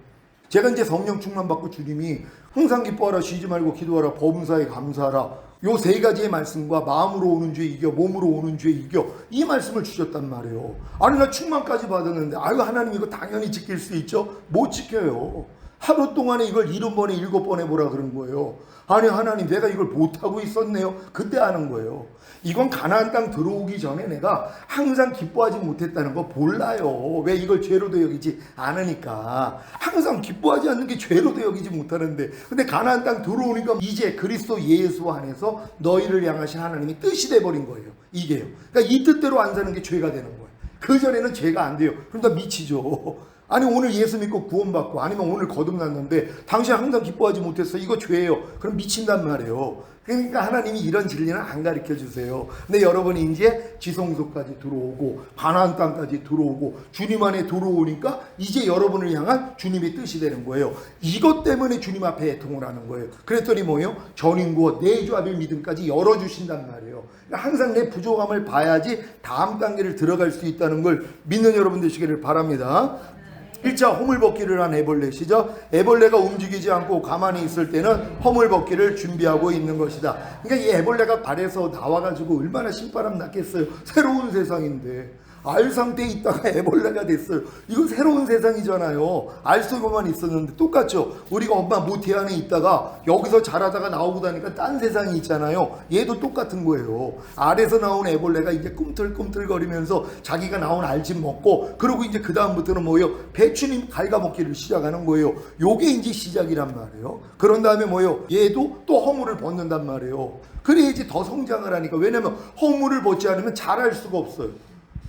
제가 이제 성령 충만 받고 주님이 항상 기뻐하라, 쉬지 말고 기도하라, 범사에 감사하라, 요 3가지의 말씀과 마음으로 오는 죄 이겨, 몸으로 오는 죄 이겨, 이 말씀을 주셨단 말이에요. 아니 나 충만까지 받았는데 아유 하나님 이거 당연히 지킬 수 있죠? 못 지켜요. 하루 동안에 이걸 70번에 7번 해보라 그런 거예요. 아니 하나님 내가 이걸 못하고 있었네요. 그때 아는 거예요. 이건 가나안 땅 들어오기 전에 내가 항상 기뻐하지 못했다는 거 몰라요. 왜 이걸 죄로도 여기지 않으니까. 항상 기뻐하지 않는 게 죄로도 여기지 못하는데, 근데 가나안 땅 들어오니까 이제 그리스도 예수 안에서 너희를 향하신 하나님이 뜻이 돼버린 거예요. 이게요. 그러니까 이 뜻대로 안 사는 게 죄가 되는 거예요. 그전에는 죄가 안 돼요. 그럼 다 미치죠. 아니 오늘 예수 믿고 구원받고 아니면 오늘 거듭났는데 당신 항상 기뻐하지 못했어. 이거 죄예요. 그럼 미친단 말이에요. 그러니까 하나님이 이런 진리는 안 가르쳐 주세요. 근데 여러분이 이제 지성소까지 들어오고 가나안 땅까지 들어오고 주님 안에 들어오니까 이제 여러분을 향한 주님의 뜻이 되는 거예요. 이것 때문에 주님 앞에 애통을 하는 거예요. 그랬더니 뭐예요? 전인구원 내주합의 믿음까지 열어주신단 말이에요. 그러니까 항상 내 부족함을 봐야지 다음 단계를 들어갈 수 있다는 걸 믿는 여러분 되시기를 바랍니다. 1차 허물벗기를 한 애벌레시죠. 애벌레가 움직이지 않고 가만히 있을 때는 허물벗기를 준비하고 있는 것이다. 그러니까 이 애벌레가 발에서 나와가지고 얼마나 신바람 났겠어요. 새로운 세상인데 알 상태에 있다가 애벌레가 됐어요. 이건 새로운 세상이잖아요. 알 속에만 있었는데 똑같죠. 우리가 엄마 모태 안에 있다가 여기서 자라다가 나오고 나니까 딴 세상이 있잖아요. 얘도 똑같은 거예요. 알에서 나온 애벌레가 이제 꿈틀꿈틀거리면서 자기가 나온 알집 먹고, 그리고 이제 그 다음부터는 뭐예요? 배추잎 갉아먹기를 시작하는 거예요. 요게 이제 시작이란 말이에요. 그런 다음에 뭐예요? 얘도 또 허물을 벗는단 말이에요. 그래야지 더 성장을 하니까. 왜냐면 허물을 벗지 않으면 자랄 수가 없어요.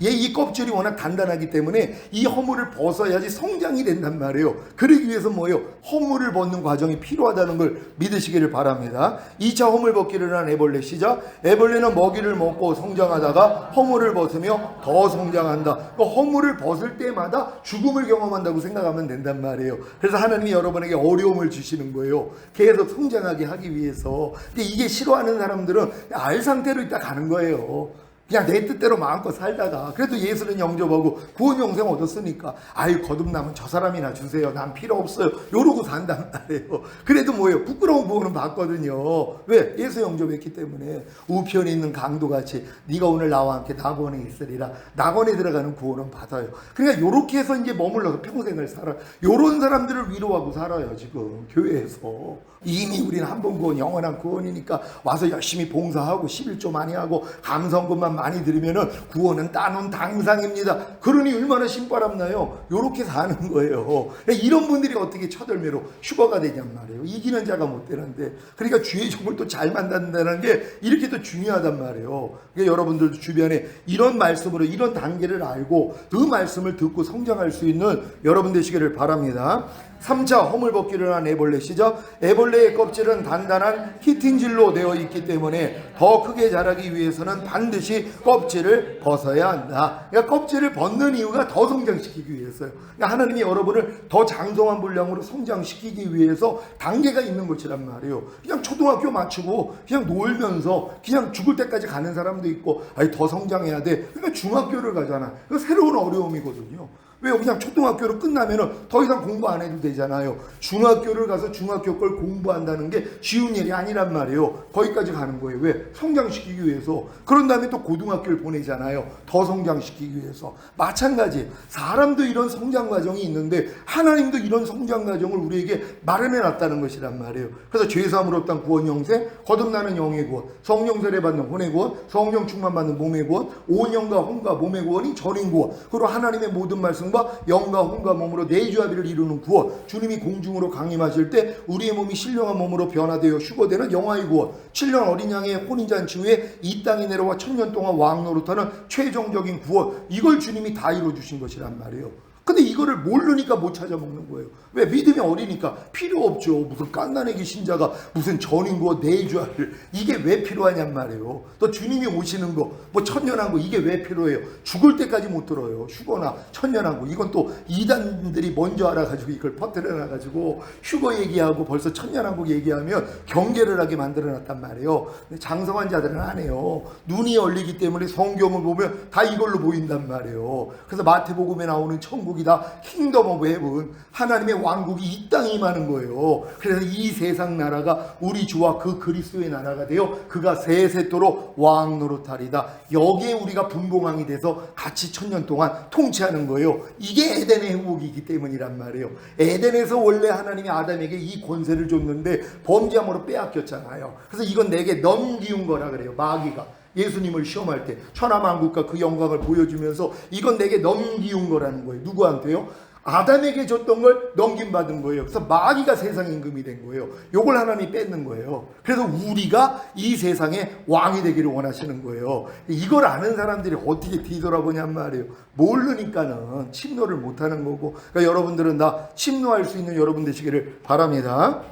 얘 이 껍질이 워낙 단단하기 때문에 이 허물을 벗어야지 성장이 된단 말이에요. 그러기 위해서 뭐예요? 허물을 벗는 과정이 필요하다는 걸 믿으시기를 바랍니다. 2차 허물 벗기를 한 애벌레 시작. 애벌레는 먹이를 먹고 성장하다가 허물을 벗으며 더 성장한다. 그 허물을 벗을 때마다 죽음을 경험한다고 생각하면 된단 말이에요. 그래서 하나님이 여러분에게 어려움을 주시는 거예요. 계속 성장하게 하기 위해서. 근데 이게 싫어하는 사람들은 알 상태로 있다 가는 거예요. 그냥 내 뜻대로 마음껏 살다가 그래도 예수는 영접하고 구원 영생 얻었으니까 아유 거듭나면 저 사람이나 주세요. 난 필요 없어요. 이러고 산단 말이에요. 그래도 뭐예요? 부끄러운 구원은 받거든요. 왜? 예수 영접했기 때문에. 우편에 있는 강도같이 네가 오늘 나와 함께 낙원에 있으리라. 낙원에 들어가는 구원은 받아요. 그러니까 요렇게 해서 이제 머물러서 평생을 살아요. 요런 사람들을 위로하고 살아요. 지금 교회에서. 이미 우리는 한 번 구원 영원한 구원이니까 와서 열심히 봉사하고 11조 많이 하고 감성금만 많이 들으면은 구원은 따놓은 당상입니다. 그러니 얼마나 신바람 나요. 요렇게 사는 거예요. 이런 분들이 어떻게 첫열매로 휴거가 되냔 말이에요. 이기는 자가 못 되는데. 그러니까 주의 종을 또 잘 만든다는 게 이렇게 또 중요하단 말이에요. 그러니까 여러분들도 주변에 이런 말씀으로 이런 단계를 알고 그 말씀을 듣고 성장할 수 있는 여러분 되시기를 바랍니다. 3차 허물벗기를 한 애벌레 시작. 애벌레의 껍질은 단단한 히팅질로 되어 있기 때문에 더 크게 자라기 위해서는 반드시 껍질을 벗어야 한다. 그러니까 껍질을 벗는 이유가 더 성장시키기 위해서요. 그러니까 하나님이 여러분을 더 장성한 분량으로 성장시키기 위해서 단계가 있는 것이란 말이에요. 그냥 초등학교 마치고 그냥 놀면서 그냥 죽을 때까지 가는 사람도 있고 아니 더 성장해야 돼. 그러니까 중학교를 가잖아. 그 새로운 어려움이거든요. 왜요? 그냥 초등학교를 끝나면은 더 이상 공부 안 해도 되잖아요. 중학교를 가서 중학교 걸 공부한다는 게 쉬운 일이 아니란 말이에요. 거기까지 가는 거예요. 왜? 성장시키기 위해서. 그런 다음에 또 고등학교를 보내잖아요. 더 성장시키기 위해서. 마찬가지. 사람도 이런 성장 과정이 있는데 하나님도 이런 성장 과정을 우리에게 마련해 놨다는 것이란 말이에요. 그래서 죄사함으로 얻던 구원 영생, 거듭나는 영의 구원, 성령 세례 받는 혼의 구원, 성령 충만 받는 몸의 구원, 온 영과 혼과 몸의 구원이 전인 구원, 그리고 하나님의 모든 말씀 영과 혼과 몸으로 내주합의를 이루는 구원, 주님이 공중으로 강림하실 때 우리의 몸이 신령한 몸으로 변화되어 휴거되는 영화의 구원, 7년 어린 양의 혼인잔치 후에 이 땅에 내려와 1000년 동안 왕 노릇하는 최종적인 구원, 이걸 주님이 다 이루어주신 것이란 말이에요. 근데 이거를 모르니까 못 찾아 먹는 거예요. 왜? 믿음이 어리니까. 필요 없죠. 무슨 깐난애기 신자가 무슨 전인구와 내주할 이게 왜 필요하냔 말이에요. 또 주님이 오시는 거, 뭐 천년왕국 이게 왜 필요해요? 죽을 때까지 못 들어요. 휴거나 천년왕국. 이건 또 이단들이 먼저 알아가지고 이걸 퍼뜨려놔가지고 휴거 얘기하고 벌써 천년왕국 얘기하면 경계를 하게 만들어놨단 말이에요. 근데 장성한 자들은 안 해요. 눈이 열리기 때문에 성경을 보면 다 이걸로 보인단 말이에요. 그래서 마태복음에 나오는 천국 천국이다. 킹덤 오브 헤븐. 하나님의 왕국이 이 땅에 임하는 거예요. 그래서 이 세상 나라가 우리 주와 그 그리스도의 나라가 되어 그가 세세토록 왕 노릇하리다. 여기에 우리가 분봉왕이 돼서 같이 1000년 동안 통치하는 거예요. 이게 에덴의 행복이기 때문이란 말이에요. 에덴에서 원래 하나님이 아담에게 이 권세를 줬는데 범죄함으로 빼앗겼잖아요. 그래서 이건 내게 넘기운 거라 그래요. 마귀가 예수님을 시험할 때 천하만국과 그 영광을 보여주면서 이건 내게 넘기운 거라는 거예요. 누구한테요? 아담에게 줬던 걸 넘김받은 거예요. 그래서 마귀가 세상 임금이 된 거예요. 요걸 하나님이 뺏는 거예요. 그래서 우리가 이 세상의 왕이 되기를 원하시는 거예요. 이걸 아는 사람들이 어떻게 뒤돌아보냔 말이에요. 모르니까는 침노를 못하는 거고. 그러니까 여러분들은 다 침노할 수 있는 여러분 되시기를 바랍니다.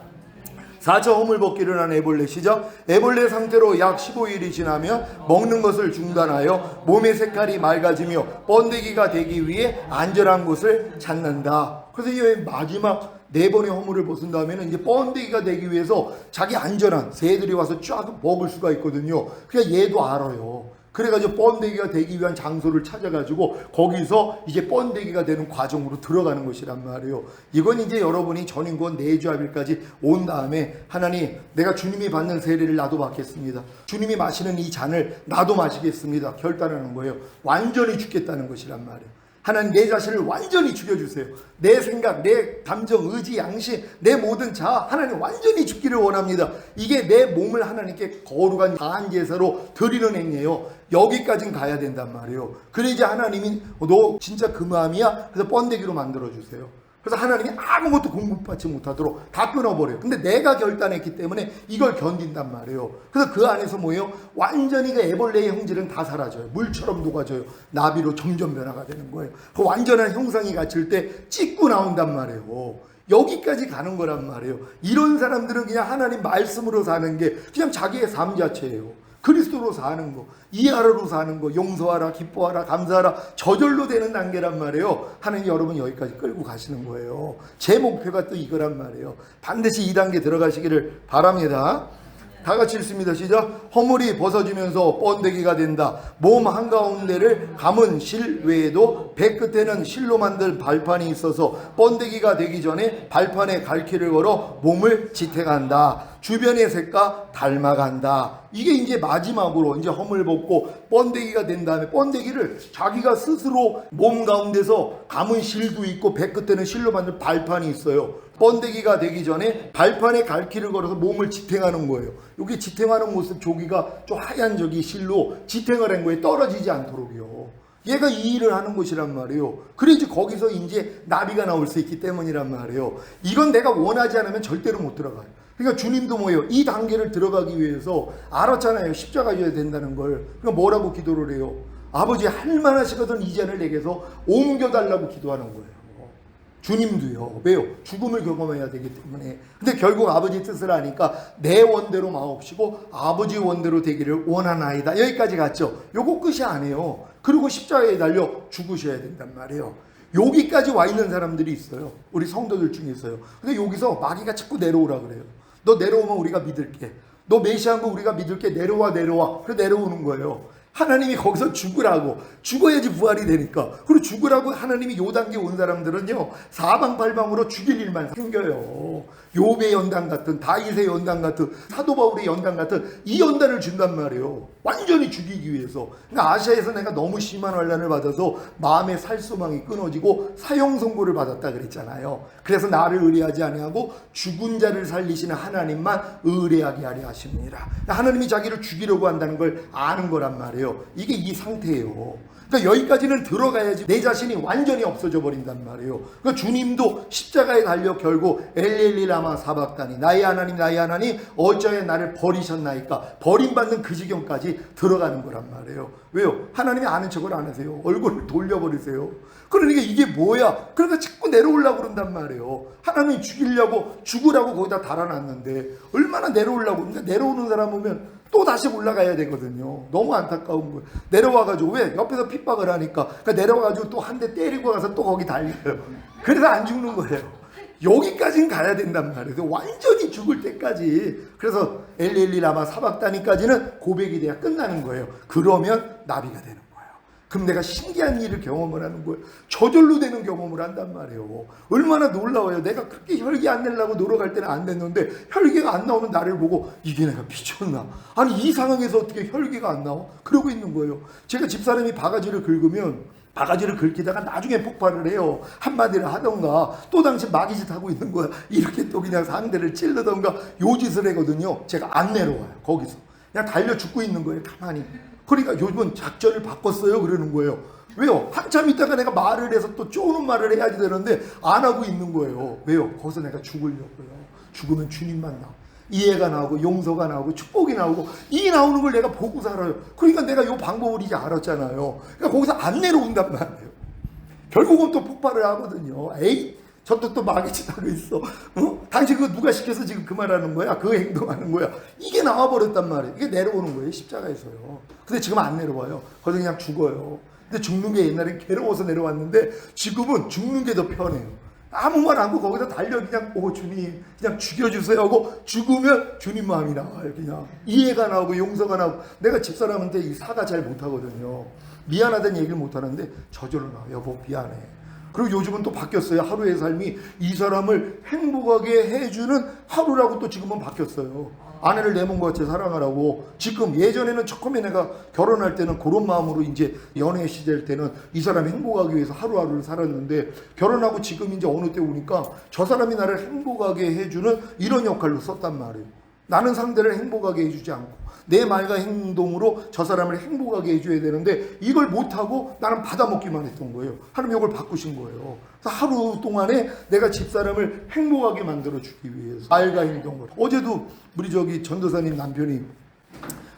4차 허물 벗기를 한 애벌레 시작. 애벌레 상태로 약 15일이 지나면 먹는 것을 중단하여 몸의 색깔이 맑아지며 번데기가 되기 위해 안전한 곳을 찾는다. 그래서 이 마지막 4번의 허물을 벗은 다음에는 이제 번데기가 되기 위해서 자기 안전한 새들이 와서 쫙 먹을 수가 있거든요. 그러니까 얘도 알아요. 그래가지고 번데기가 되기 위한 장소를 찾아가지고 거기서 이제 번데기가 되는 과정으로 들어가는 것이란 말이에요. 이건 이제 여러분이 전인권 내주합일까지 온 다음에 하나님, 내가 주님이 받는 세례를 나도 받겠습니다. 주님이 마시는 이 잔을 나도 마시겠습니다. 결단하는 거예요. 완전히 죽겠다는 것이란 말이에요. 하나님, 내 자신을 완전히 죽여주세요. 내 생각, 내 감정, 의지, 양심, 내 모든 자아 하나님 완전히 죽기를 원합니다. 이게 내 몸을 하나님께 거룩한 다한제사로 드리는 행위예요. 여기까지는 가야 된단 말이에요. 그래야지 하나님이 너 진짜 그 마음이야? 그래서 번데기로 만들어주세요. 그래서 하나님이 아무것도 공급받지 못하도록 다 끊어버려요. 근데 내가 결단했기 때문에 이걸 견딘단 말이에요. 그래서 그 안에서 뭐예요? 완전히 그 애벌레의 형질은 다 사라져요. 물처럼 녹아져요. 나비로 점점 변화가 되는 거예요. 그 완전한 형상이 갖출 때 찍고 나온단 말이에요. 여기까지 가는 거란 말이에요. 이런 사람들은 그냥 하나님 말씀으로 사는 게 그냥 자기의 삶 자체예요. 그리스도로 사는 거, 이해하라로 사는 거, 용서하라, 기뻐하라, 감사하라, 저절로 되는 단계란 말이에요. 하나님 여러분 여기까지 끌고 가시는 거예요. 제 목표가 또 이거란 말이에요. 반드시 2단계 들어가시기를 바랍니다. 다 같이 읽습니다. 시작. 허물이 벗어지면서 번데기가 된다. 몸 한가운데를 감은 실 외에도 배 끝에는 실로 만든 발판이 있어서 번데기가 되기 전에 발판에 갈퀴를 걸어 몸을 지탱한다. 주변의 색과 닮아간다. 이게 이제 마지막으로 이제 허물 벗고 번데기가 된 다음에 번데기를 자기가 스스로 몸 가운데서 감은 실도 있고 배 끝에는 실로 만든 발판이 있어요. 번데기가 되기 전에 발판에 갈퀴를 걸어서 몸을 지탱하는 거예요. 여기 지탱하는 모습 조기가 좀 하얀 저기 실로 지탱을 한 거예요. 떨어지지 않도록요. 얘가 이 일을 하는 것이란 말이에요. 그래야지 거기서 이제 나비가 나올 수 있기 때문이란 말이에요. 이건 내가 원하지 않으면 절대로 못 들어가요. 그러니까 주님도 뭐예요? 이 단계를 들어가기 위해서 알았잖아요. 십자가 져야 된다는 걸. 그러니까 뭐라고 기도를 해요? 아버지, 할만하시거든 이 잔을 내게서 옮겨달라고 기도하는 거예요. 주님도요. 왜요? 죽음을 경험해야 되기 때문에. 근데 결국 아버지 뜻을 아니까 내 원대로 마옵시고 아버지 원대로 되기를 원하나이다. 여기까지 갔죠. 요거 끝이 아니에요. 그리고 십자가에 달려 죽으셔야 된단 말이에요. 여기까지 와 있는 사람들이 있어요. 우리 성도들 중에 있어요. 근데 여기서 마귀가 자꾸 내려오라 그래요. 너 내려오면 우리가 믿을게. 너 메시아인 거 우리가 믿을게. 내려와. 그래 내려오는 거예요. 하나님이 거기서 죽으라고. 죽어야지 부활이 되니까. 그리고 죽으라고 하나님이 요 단계 온 사람들은요, 사방팔방으로 죽일 일만 생겨요. 욥의 연단 같은, 다윗의 연단 같은, 사도 바울의 연단 같은 이 연단을 준단 말이에요. 완전히 죽이기 위해서. 그러니까 아시아에서 내가 너무 심한 환난을 받아서 마음의 살소망이 끊어지고 사형 선고를 받았다 그랬잖아요. 그래서 나를 의뢰하지 아니하고 죽은 자를 살리시는 하나님만 의뢰하게 하려 하십니다. 하나님이 자기를 죽이려고 한다는 걸 아는 거란 말이에요. 이게 이 상태예요. 그러니까 여기까지는 들어가야지 내 자신이 완전히 없어져 버린단 말이에요. 그러니까 주님도 십자가에 달려 결국 엘리엘리 라마 사박다니, 나의 하나님 어찌하여 나를 버리셨나이까, 버림받는 그 지경까지 들어가는 거란 말이에요. 왜요? 하나님이 아는 척을 안 하세요. 얼굴을 돌려버리세요. 그러니까 이게 뭐야? 그러니까 자꾸 내려오려고 그런단 말이에요. 하나님이 죽으라고 거기다 달아놨는데 얼마나 내려오려고. 그러니까 내려오는 사람 보면 또 다시 올라가야 되거든요. 너무 안타까운 거예요. 내려와가지고, 왜? 옆에서 핍박을 하니까. 그러니까 내려와가지고 또 한 대 때리고 가서 또 거기 달려요. 그래서 안 죽는 거예요. 여기까지는 가야 된단 말이에요. 완전히 죽을 때까지. 그래서 엘리엘리 라마 사박다니까지는 고백이 돼야 끝나는 거예요. 그러면 나비가 되는 거예요. 그럼 내가 신기한 일을 경험을 하는 거예요. 저절로 되는 경험을 한단 말이에요. 얼마나 놀라워요. 내가 그렇게 혈기 안 내려고 노력할 때는 안 됐는데 혈기가 안 나오는 나를 보고 이게 내가 미쳤나? 아니 이 상황에서 어떻게 혈기가 안 나와? 그러고 있는 거예요. 제가 집사람이 바가지를 긁으면 바가지를 긁히다가 나중에 폭발을 해요. 한마디를 하던가 또 당신 마귀짓 하고 있는 거야. 이렇게 또 그냥 상대를 찔르던가 요 짓을 하거든요. 제가 안 내려와요. 거기서. 그냥 달려 죽고 있는 거예요. 가만히. 그러니까 요즘은 작전을 바꿨어요. 그러는 거예요. 왜요? 한참 있다가 내가 말을 해서 또 쪼는 말을 해야지 되는데 안 하고 있는 거예요. 왜요? 거기서 내가 죽으려고요. 죽으면 주님만 나와. 이해가 나오고 용서가 나오고 축복이 나오고 이 나오는 걸 내가 보고 살아요. 그러니까 내가 이 방법을 이제 알았잖아요. 그러니까 거기서 안 내려온단 말이에요. 결국은 또 폭발을 하거든요. 에이 저도 또 마귀짓 하고 있어. 당신 그거 누가 시켜서 지금 그 말하는 거야? 그 행동하는 거야? 이게 나와버렸단 말이에요. 이게 내려오는 거예요. 십자가에서요. 근데 지금 안 내려와요. 거기서 그냥 죽어요. 근데 죽는 게 옛날엔 괴로워서 내려왔는데 지금은 죽는 게 더 편해요. 아무 말 안 하고 거기다 달려 그냥 오 주님 그냥 죽여주세요 하고 죽으면 주님 마음이 나와요. 그냥 이해가 나오고 용서가 나오고. 내가 집사람한테 이 사과 잘 못하거든요. 미안하다는 얘기를 못하는데 저절로 나와요. 여보 미안해. 그리고 요즘은 또 바뀌었어요. 하루의 삶이 이 사람을 행복하게 해주는 하루라고 또 지금은 바뀌었어요. 아내를 내 몸과 같이 사랑하라고. 지금 예전에는 처음에 내가 결혼할 때는 그런 마음으로 이제 연애 시절 때는 이 사람이 행복하기 위해서 하루하루를 살았는데 결혼하고 지금 이제 어느 때 오니까 저 사람이 나를 행복하게 해주는 이런 역할로 썼단 말이에요. 나는 상대를 행복하게 해주지 않고 내 말과 행동으로 저 사람을 행복하게 해줘야 되는데 이걸 못하고 나는 받아먹기만 했던 거예요. 하나님 이걸 바꾸신 거예요. 그래서 하루 동안에 내가 집사람을 행복하게 만들어주기 위해서 말과 행동을. 어제도 우리 저기 전도사님 남편이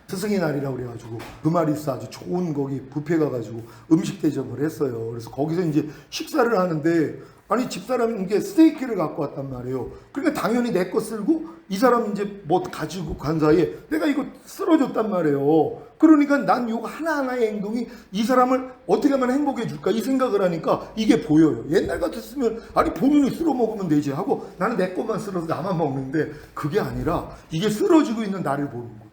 스승의 날이라고 그래가지고 그마리스 아주 좋은 거기 뷔페 가가지고 음식 대접을 했어요. 그래서 거기서 이제 식사를 하는데 아니 집사람이 이게 스테이크를 갖고 왔단 말이에요. 그러니까 당연히 내 거 쓸고 이 사람 이제 뭐 가지고 간 사이에 내가 이거 쓸어줬단 말이에요. 그러니까 난 요거 하나하나의 행동이 이 사람을 어떻게 하면 행복해 줄까 이 생각을 하니까 이게 보여요. 옛날 같았으면 아니 본인이 쓸어 먹으면 되지 하고 나는 내 것만 쓸어서 나만 먹는데 그게 아니라 이게 쓸어주고 있는 나를 보는 거예요.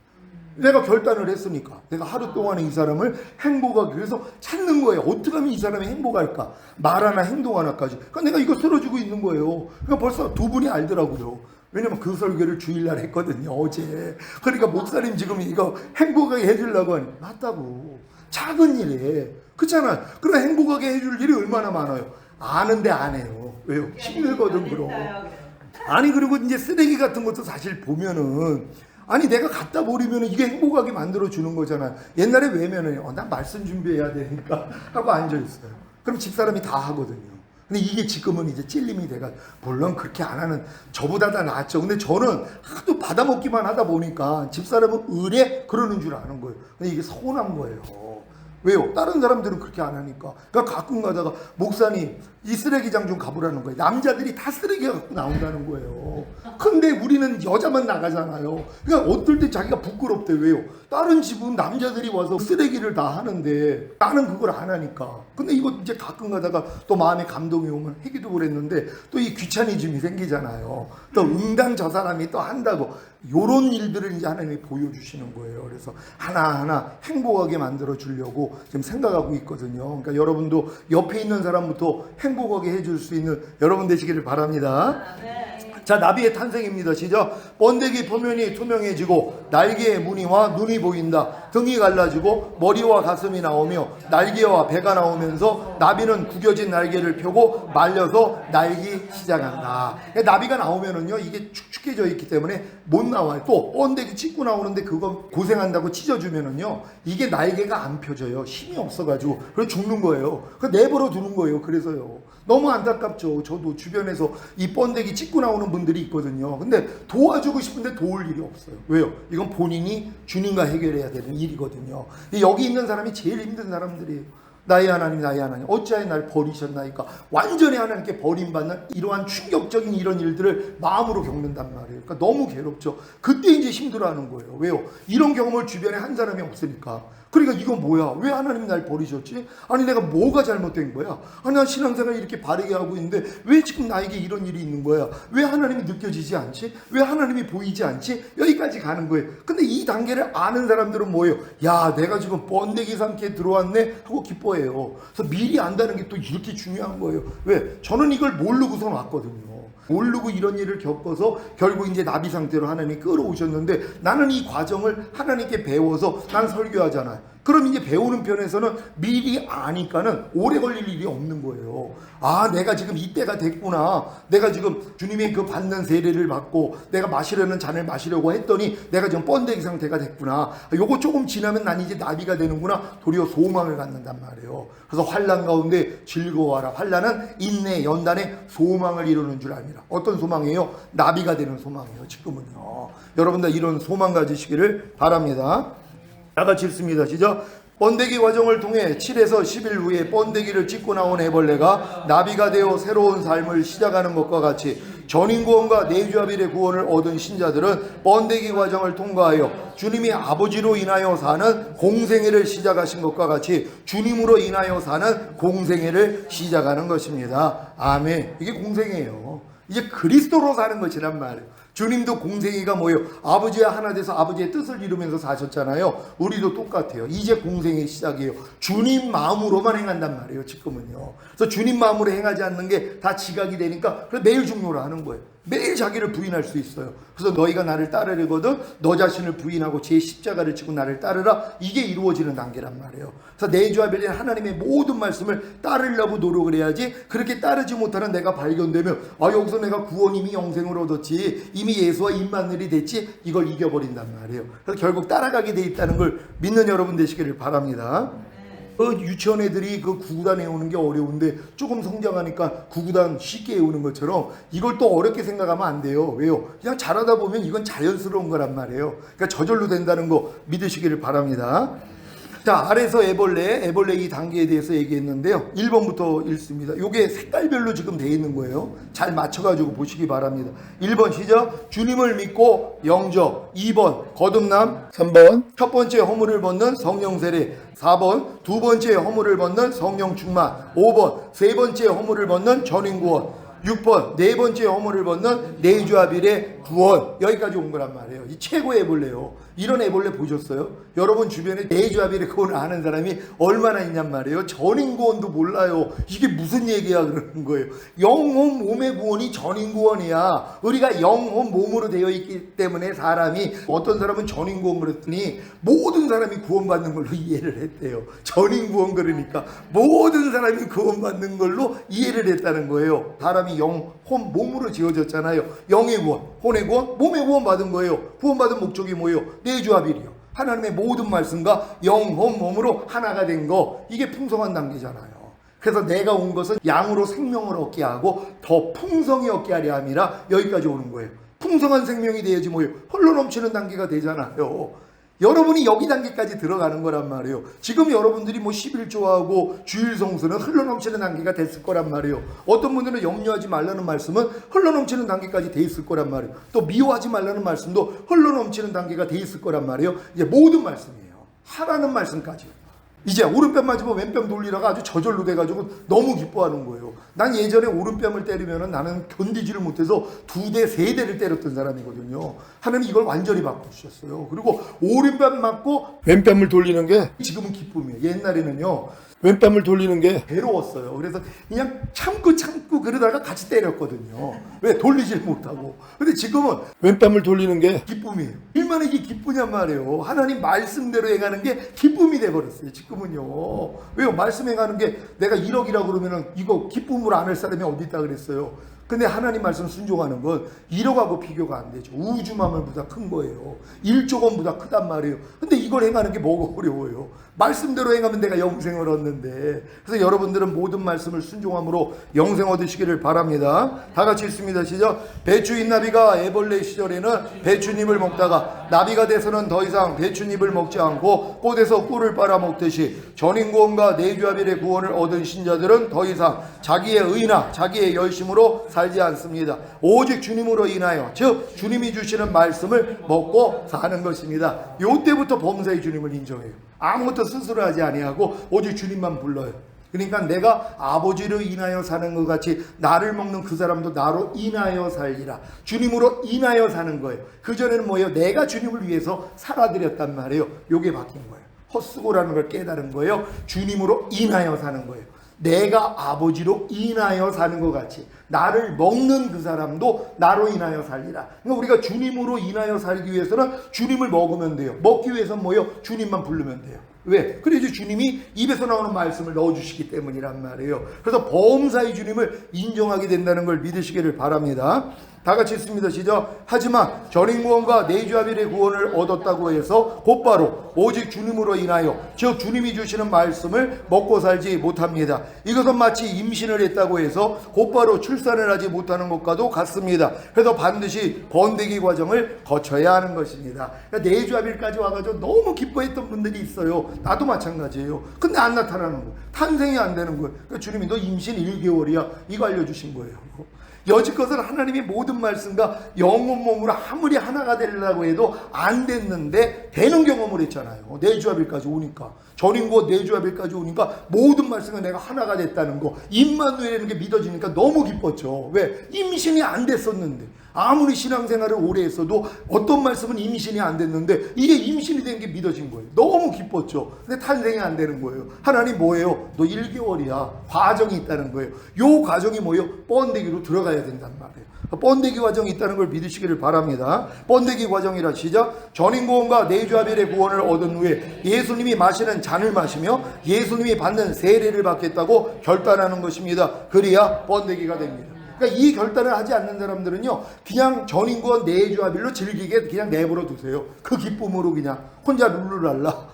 내가 결단을 했으니까 내가 하루 동안에 이 사람을 행복하게 그래서 찾는 거예요. 어떻게 하면 이 사람이 행복할까? 말 하나 행동 하나까지. 그러니까 내가 이거 쓸어주고 있는 거예요. 그러니까 벌써 두 분이 알더라고요. 왜냐면 그 설교를 주일날 했거든요. 어제. 그러니까 목사님 지금 이거 행복하게 해주려고 하니 맞다고. 작은 일에. 그렇잖아. 그러나 행복하게 해줄 일이 얼마나 많아요. 아는데 안 해요. 왜요? 힘들거든 그럼. 아니 그리고 이제 쓰레기 같은 것도 사실 보면은 아니 내가 갖다 버리면 이게 행복하게 만들어주는 거잖아요. 옛날에 외면은 난 말씀 준비해야 되니까 하고 앉아있어요. 그럼 집사람이 다 하거든요. 근데 이게 지금은 이제 찔림이 돼가 물론 그렇게 안 하는 저보다 다 낫죠. 근데 저는 하도 받아먹기만 하다 보니까 집사람은 의뢰 그러는 줄 아는 거예요. 근데 이게 서운한 거예요. 왜요? 다른 사람들은 그렇게 안 하니까. 그러니까 가끔 가다가 목사님 이 쓰레기장 좀 가보라는 거예요. 남자들이 다 쓰레기 갖고 나온다는 거예요. 근데 우리는 여자만 나가잖아요. 그러니까 어떨 때 자기가 부끄럽대. 왜요? 다른 집은 남자들이 와서 쓰레기를 다 하는데 나는 그걸 안 하니까. 근데 이거 이제 가끔 가다가 또 마음에 감동이 오면 하기도 그랬는데 또 이 귀차니즘이 생기잖아요. 또 응당 저 사람이 또 한다고. 요런 일들을 이제 하나님이 보여주시는 거예요. 그래서 하나하나 행복하게 만들어 주려고 지금 생각하고 있거든요. 그러니까 여러분도 옆에 있는 사람부터 행복하게 해줄 수 있는 여러분 되시기를 바랍니다. 자, 나비의 탄생입니다. 시작. 번데기 표면이 투명해지고 날개의 무늬와 눈이 보인다. 등이 갈라지고 머리와 가슴이 나오며 날개와 배가 나오면서 나비는 구겨진 날개를 펴고 말려서 날기 시작한다. 나비가 나오면은요 이게 축축해져 있기 때문에 못 나와요. 또 번데기 찢고 나오는데 그거 고생한다고 찢어주면은요 이게 날개가 안 펴져요. 힘이 없어가지고 그래서 죽는 거예요. 그 내버려 두는 거예요. 그래서요. 너무 안타깝죠. 저도 주변에서 이 번데기 찢고 나오는 분들이 있거든요. 근데 도와주고 싶은데 도울 일이 없어요. 왜요? 이건 본인이 주님과 해결해야 되는 일이거든요. 여기 있는 사람이 제일 힘든 사람들이에요. 나의 하나님 나의 하나님 어찌하여 날 버리셨나이까. 완전히 하나님께 버림받는 이러한 충격적인 이런 일들을 마음으로 겪는단 말이에요. 그러니까 너무 괴롭죠. 그때 이제 힘들어하는 거예요. 왜요? 이런 경험을 주변에 한 사람이 없으니까. 그러니까 이건 뭐야? 왜 하나님이 날 버리셨지? 아니 내가 뭐가 잘못된 거야? 아니 난 신앙생활 이렇게 바르게 하고 있는데 왜 지금 나에게 이런 일이 있는 거야? 왜 하나님이 느껴지지 않지? 왜 하나님이 보이지 않지? 여기까지 가는 거예요. 근데 이 단계를 아는 사람들은 뭐예요? 야 내가 지금 번데기 상태에 들어왔네 하고 기뻐해요. 그래서 미리 안다는 게 또 이렇게 중요한 거예요. 왜? 저는 이걸 모르고서 왔거든요. 모르고 이런 일을 겪어서 결국 이제 나비 상태로 하나님이 끌어오셨는데 나는 이 과정을 하나님께 배워서 난 설교하잖아요. 그럼 이제 배우는 편에서는 미리 아니까는 오래 걸릴 일이 없는 거예요. 아, 내가 지금 이때가 됐구나. 내가 지금 주님의 그 받는 세례를 받고 내가 마시려는 잔을 마시려고 했더니 내가 지금 번데기 상태가 됐구나. 요거 조금 지나면 난 이제 나비가 되는구나. 도리어 소망을 갖는단 말이에요. 그래서 환난 가운데 즐거워하라. 환난은 인내, 연단에 소망을 이루는 줄 아니라. 어떤 소망이에요? 나비가 되는 소망이에요. 지금은요. 여러분들 이런 소망 가지시기를 바랍니다. 다 같이 읽습니다. 시작. 번데기 과정을 통해 7에서 10일 후에 번데기를 찢고 나온 애벌레가 나비가 되어 새로운 삶을 시작하는 것과 같이 전인구원과 내주아빌의 구원을 얻은 신자들은 번데기 과정을 통과하여 주님이 아버지로 인하여 사는 공생애를 시작하신 것과 같이 주님으로 인하여 사는 공생애를 시작하는 것입니다. 아멘. 이게 공생애예요. 이제 그리스도로 사는 것이란 말이에요. 주님도 공생애가 뭐예요? 아버지와 하나 돼서 아버지의 뜻을 이루면서 사셨잖아요. 우리도 똑같아요. 이제 공생의 시작이에요. 주님 마음으로만 행한단 말이에요. 지금은요. 그래서 주님 마음으로 행하지 않는 게 다 지각이 되니까 매일 중노를 하는 거예요. 매일 자기를 부인할 수 있어요. 그래서 너희가 나를 따르려거든 너 자신을 부인하고 제 십자가를 지고 나를 따르라. 이게 이루어지는 단계란 말이에요. 그래서 내주아벨린 하나님의 모든 말씀을 따르려고 노력을 해야지 그렇게 따르지 못하는 내가 발견되면 여기서 내가 구원 이미 영생을 얻었지 이미 예수와 임마누엘이 됐지 이걸 이겨버린단 말이에요. 그래서 결국 따라가게 돼 있다는 걸 믿는 여러분 되시기를 바랍니다. 그 유치원 애들이 그 구구단 외우는 게 어려운데 조금 성장하니까 구구단 쉽게 외우는 것처럼 이걸 또 어렵게 생각하면 안 돼요. 왜요? 그냥 잘하다 보면 이건 자연스러운 거란 말이에요. 그러니까 저절로 된다는 거 믿으시기를 바랍니다. 자, 아래서 애벌레 이 단계에 대해서 얘기했는데요. 1번부터 읽습니다. 요게 색깔별로 지금 되어 있는 거예요. 잘 맞춰가지고 보시기 바랍니다. 1번 시작. 주님을 믿고 영접. 2번 거듭남. 3번 첫 번째 허물을 벗는 성령 세례. 4번 두 번째 허물을 벗는 성령 충만. 5번 세 번째 허물을 벗는 전인구원. 6번 네 번째 허물을 벗는 내주아빌의 구원. 여기까지 온 거란 말이에요. 이 최고의 애벌레요. 이런 애벌레 보셨어요? 여러분 주변에 내주아빌의 구원을 아는 사람이 얼마나 있냔 말이에요. 전인구원도 몰라요. 이게 무슨 얘기야 그러는 거예요. 영혼 몸의 구원이 전인구원이야. 우리가 영혼 몸으로 되어 있기 때문에 사람이 어떤 사람은 전인구원 그랬더니 모든 사람이 구원받는 걸로 이해를 했대요. 전인구원 그러니까 모든 사람이 구원받는 걸로 이해를 했다는 거예요. 사람이 영, 혼, 몸으로 지어졌잖아요. 영의 구원, 혼의 구원, 몸의 구원 받은 거예요. 구원받은 목적이 뭐예요? 내주아빌이요. 하나님의 모든 말씀과 영, 혼, 몸으로 하나가 된 거. 이게 풍성한 단계잖아요. 그래서 내가 온 것은 양으로 생명을 얻게 하고 더 풍성히 얻게 하려 함이라 여기까지 오는 거예요. 풍성한 생명이 돼야지 뭐예요? 흘러넘치는 단계가 되잖아요. 여러분이 여기 단계까지 들어가는 거란 말이에요. 지금 여러분들이 뭐 11조하고 주일 성수는 흘러넘치는 단계가 됐을 거란 말이에요. 어떤 분들은 염려하지 말라는 말씀은 흘러넘치는 단계까지 돼 있을 거란 말이에요. 또 미워하지 말라는 말씀도 흘러넘치는 단계가 돼 있을 거란 말이에요. 이제 모든 말씀이에요. 하라는 말씀까지요. 이제 오른뺨 맞으면 왼뺨 돌리라가 아주 저절로 돼가지고 너무 기뻐하는 거예요. 난 예전에 오른뺨을 때리면은 나는 견디지를 못해서 2대, 3대를 때렸던 사람이거든요. 하나님 이걸 완전히 바꾸셨어요. 그리고 오른뺨 맞고 왼뺨을 돌리는 게 지금은 기쁨이에요. 옛날에는요. 왼뺨을 돌리는 게 괴로웠어요. 그래서 그냥 참고 그러다가 같이 때렸거든요. 왜? 돌리질 못하고. 근데 지금은 왼뺨을 돌리는 게 기쁨이에요. 얼마나 이게 기쁘냔 말이에요. 하나님 말씀대로 행하는 게 기쁨이 돼버렸어요. 지금은요. 왜요? 말씀 행하는 게 내가 1억이라고 그러면은 이거 기쁨으로 안 할 사람이 어디 있다 그랬어요. 근데 하나님 말씀 순종하는 건 1억하고 비교가 안 되죠. 우주만물보다 큰 거예요. 1조 원보다 크단 말이에요. 근데 이걸 행하는 게 뭐가 어려워요? 말씀대로 행하면 내가 영생을 얻는데. 그래서 여러분들은 모든 말씀을 순종함으로 영생 얻으시기를 바랍니다. 다 같이 읽습니다. 시작. 배추인 나비가 애벌레 시절에는 배추잎을 먹다가 나비가 돼서는 더 이상 배추잎을 먹지 않고 꽃에서 꿀을 빨아먹듯이 전인구원과 내주아벨의 구원을 얻은 신자들은 더 이상 자기의 의나 자기의 열심으로 살지 않습니다. 오직 주님으로 인하여, 즉 주님이 주시는 말씀을 먹고 사는 것입니다. 요때부터 범사의 주님을 인정해요. 아무것도 스스로 하지 아니하고 오직 주님만 불러요. 그러니까 내가 아버지로 인하여 사는 것 같이 나를 먹는 그 사람도 나로 인하여 살리라. 주님으로 인하여 사는 거예요. 그전에는 뭐예요? 내가 주님을 위해서 살아드렸단 말이에요. 요게 바뀐 거예요. 헛수고라는 걸 깨달은 거예요. 주님으로 인하여 사는 거예요. 내가 아버지로 인하여 사는 것 같이 나를 먹는 그 사람도 나로 인하여 살리라. 그러니까 우리가 주님으로 인하여 살기 위해서는 주님을 먹으면 돼요. 먹기 위해서는 뭐예요? 주님만 부르면 돼요. 왜? 그래야지 주님이 입에서 나오는 말씀을 넣어주시기 때문이란 말이에요. 그래서 범사의 주님을 인정하게 된다는 걸 믿으시기를 바랍니다. 다 같이 읽습니다. 시작. 하지만 전인구원과 내주아벨의 구원을 얻었다고 해서 곧바로 오직 주님으로 인하여, 즉 주님이 주시는 말씀을 먹고 살지 못합니다. 이것은 마치 임신을 했다고 해서 곧바로 출산을 하지 못하는 것과도 같습니다. 그래서 반드시 번데기 과정을 거쳐야 하는 것입니다. 그러니까 내주아벨까지 와가지고 너무 기뻐했던 분들이 있어요. 나도 마찬가지예요. 근데 안 나타나는 거예요. 탄생이 안 되는 거예요. 그러니까 주님이 너 임신 1개월이야 이거 알려주신 거예요. 여지껏은 하나님이 모든 말씀과 영혼 몸으로 아무리 하나가 되려고 해도 안 됐는데 되는 경험을 했잖아요. 내주아벨까지 오니까, 전인구 내주아벨까지 오니까 모든 말씀과 내가 하나가 됐다는 거, 임마누엘이라는 게 믿어지니까 너무 기뻤죠. 왜? 임신이 안 됐었는데, 아무리 신앙생활을 오래 했어도 어떤 말씀은 임신이 안 됐는데 이게 임신이 된 게 믿어진 거예요. 너무 기뻤죠. 근데 탄생이 안 되는 거예요. 하나님 뭐예요? 너 1개월이야. 과정이 있다는 거예요. 요 과정이 뭐예요? 번데기로 들어가야 된단 말이에요. 번데기 과정이 있다는 걸 믿으시기를 바랍니다. 번데기 과정이라 시작. 전인구원과 내주아벨의 구원을 얻은 후에 예수님이 마시는 잔을 마시며 예수님이 받는 세례를 받겠다고 결단하는 것입니다. 그래야 번데기가 됩니다. 그러니까 이 결단을 하지 않는 사람들은요, 그냥 전인구원 내주아벨로 즐기게 그냥 내버려 두세요. 그 기쁨으로 그냥 혼자 룰루랄라.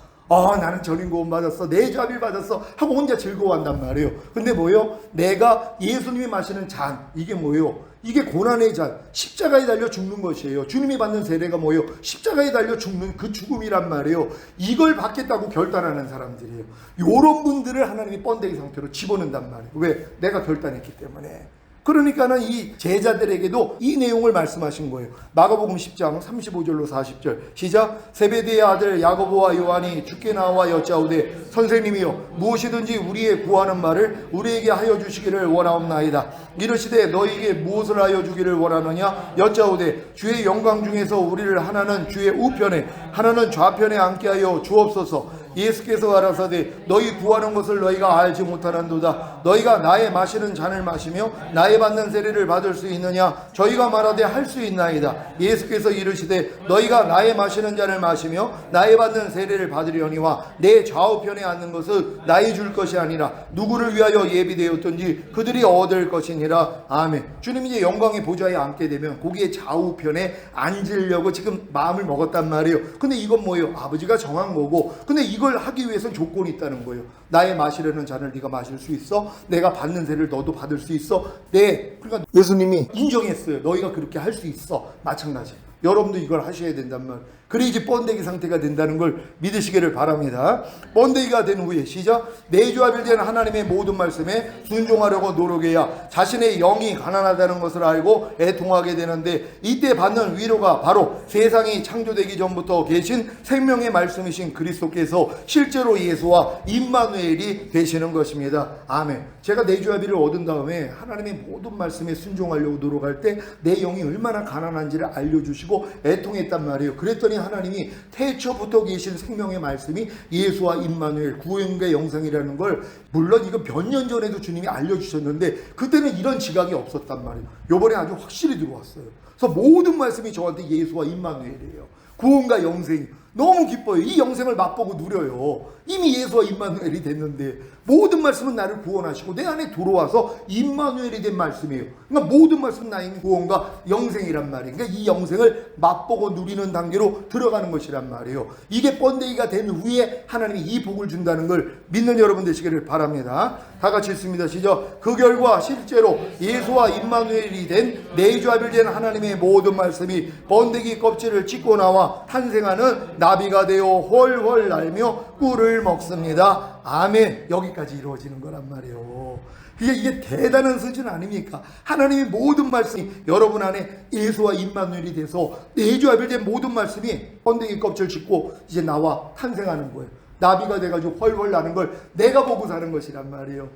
나는 전인구원 받았어, 내주아벨 받았어 하고 혼자 즐거워한단 말이에요. 근데 뭐예요? 내가 예수님이 마시는 잔, 이게 뭐예요? 이게 고난의 잔, 십자가에 달려 죽는 것이에요. 주님이 받는 세례가 뭐예요? 십자가에 달려 죽는 그 죽음이란 말이에요. 이걸 받겠다고 결단하는 사람들이에요. 요런 분들을 하나님이 번데기 상태로 집어넣는단 말이에요. 왜? 내가 결단했기 때문에. 그러니까는 이 제자들에게도 이 내용을 말씀하신 거예요. 마가복음 10장 35절로 40절 시작. 세베대의 아들 야고보와 요한이 주께 나와 여짜오되 선생님이여 무엇이든지 우리의 구하는 말을 우리에게 하여 주시기를 원하옵나이다. 이르시되 너희에게 무엇을 하여 주기를 원하느냐 여짜오되 주의 영광 중에서 우리를 하나는 주의 우편에 하나는 좌편에 앉게 하여 주옵소서. 예수께서 가라사대 너희 구하는 것을 너희가 알지 못하는도다. 너희가 나의 마시는 잔을 마시며 나의 받는 세례를 받을 수 있느냐? 저희가 말하되 할 수 있나이다. 예수께서 이르시되 너희가 나의 마시는 잔을 마시며 나의 받는 세례를 받으려니와 내 좌우편에 앉는 것은 나의 줄 것이 아니라 누구를 위하여 예비되었던지 그들이 얻을 것이니라. 아멘. 주님이 이제 영광의 보좌에 앉게 되면 거기에 좌우편에 앉으려고 지금 마음을 먹었단 말이에요. 근데 이건 뭐예요? 아버지가 정한 거고, 근데 이걸 하기 위해서는 조건이 있다는 거예요. 나의 마시려는 잔을 네가 마실 수 있어? 내가 받는 세를 너도 받을 수 있어? 네. 그러니까 예수님이 인정했어요. 너희가 그렇게 할 수 있어. 마찬가지. 여러분도 이걸 하셔야 된단 말. 그래야지 번데기 상태가 된다는 걸 믿으시기를 바랍니다. 번데기가 된 후에 시작. 내주아벨 된 하나님의 모든 말씀에 순종하려고 노력해야 자신의 영이 가난하다는 것을 알고 애통하게 되는데, 이때 받는 위로가 바로 세상이 창조되기 전부터 계신 생명의 말씀이신 그리스도께서 실제로 예수와 임마누엘이 되시는 것입니다. 아멘. 제가 내주아벨을 얻은 다음에 하나님의 모든 말씀에 순종하려고 노력할 때 내 영이 얼마나 가난한지를 알려주시고 애통했단 말이에요. 그랬더니 하나님이 태초부터 계신 생명의 말씀이 예수와 임마누엘 구원의 영생이라는 걸, 물론 이거 몇 년 전에도 주님이 알려주셨는데 그때는 이런 지각이 없었단 말이에요. 요번에 아주 확실히 들어왔어요. 그래서 모든 말씀이 저한테 예수와 임마누엘이에요. 구원과 영생. 너무 기뻐요. 이 영생을 맛보고 누려요. 이미 예수와 임마누엘이 됐는데 모든 말씀은 나를 구원하시고 내 안에 들어와서 임마누엘이 된 말씀이에요. 그러니까 모든 말씀은 나의 구원과 영생이란 말이에요. 그러니까 이 영생을 맛보고 누리는 단계로 들어가는 것이란 말이에요. 이게 번데기가 된 후에 하나님이 이 복을 준다는 걸 믿는 여러분 되시기를 바랍니다. 다 같이 읽습니다. 시작. 그 결과 실제로 예수와 임마누엘이 된 내조합일된 하나님의 모든 말씀이 번데기 껍질을 찢고 나와 탄생하는 나비가 되어 훨훨 날며 꿀을 먹습니다. 아멘. 여기까지 이루어지는 거란 말이에요. 이게 대단한 수준 아닙니까? 하나님의 모든 말씀이 여러분 안에 예수와 임마누엘이 돼서 내조합일된 모든 말씀이 번데기 껍질 찢고 이제 나와 탄생하는 거예요. 나비가 돼가지고 훨훨 나는 걸 내가 보고 사는 것이란 말이에요.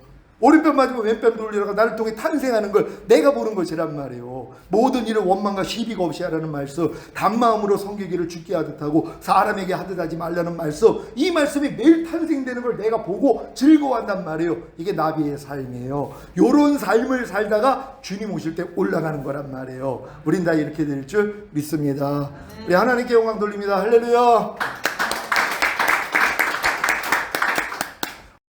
오른편 맞으면 왼편 돌리다가 나를 통해 탄생하는 걸 내가 보는 것이란 말이에요. 모든 일을 원망과 시비가 없이 하라는 말씀, 단마음으로 섬기기를 주께 하듯 하고 사람에게 하듯 하지 말라는 말씀, 이 말씀이 매일 탄생되는 걸 내가 보고 즐거워한단 말이에요. 이게 나비의 삶이에요. 요런 삶을 살다가 주님 오실 때 올라가는 거란 말이에요. 우린 다 이렇게 될 줄 믿습니다. 우리 하나님께 영광 돌립니다. 할렐루야.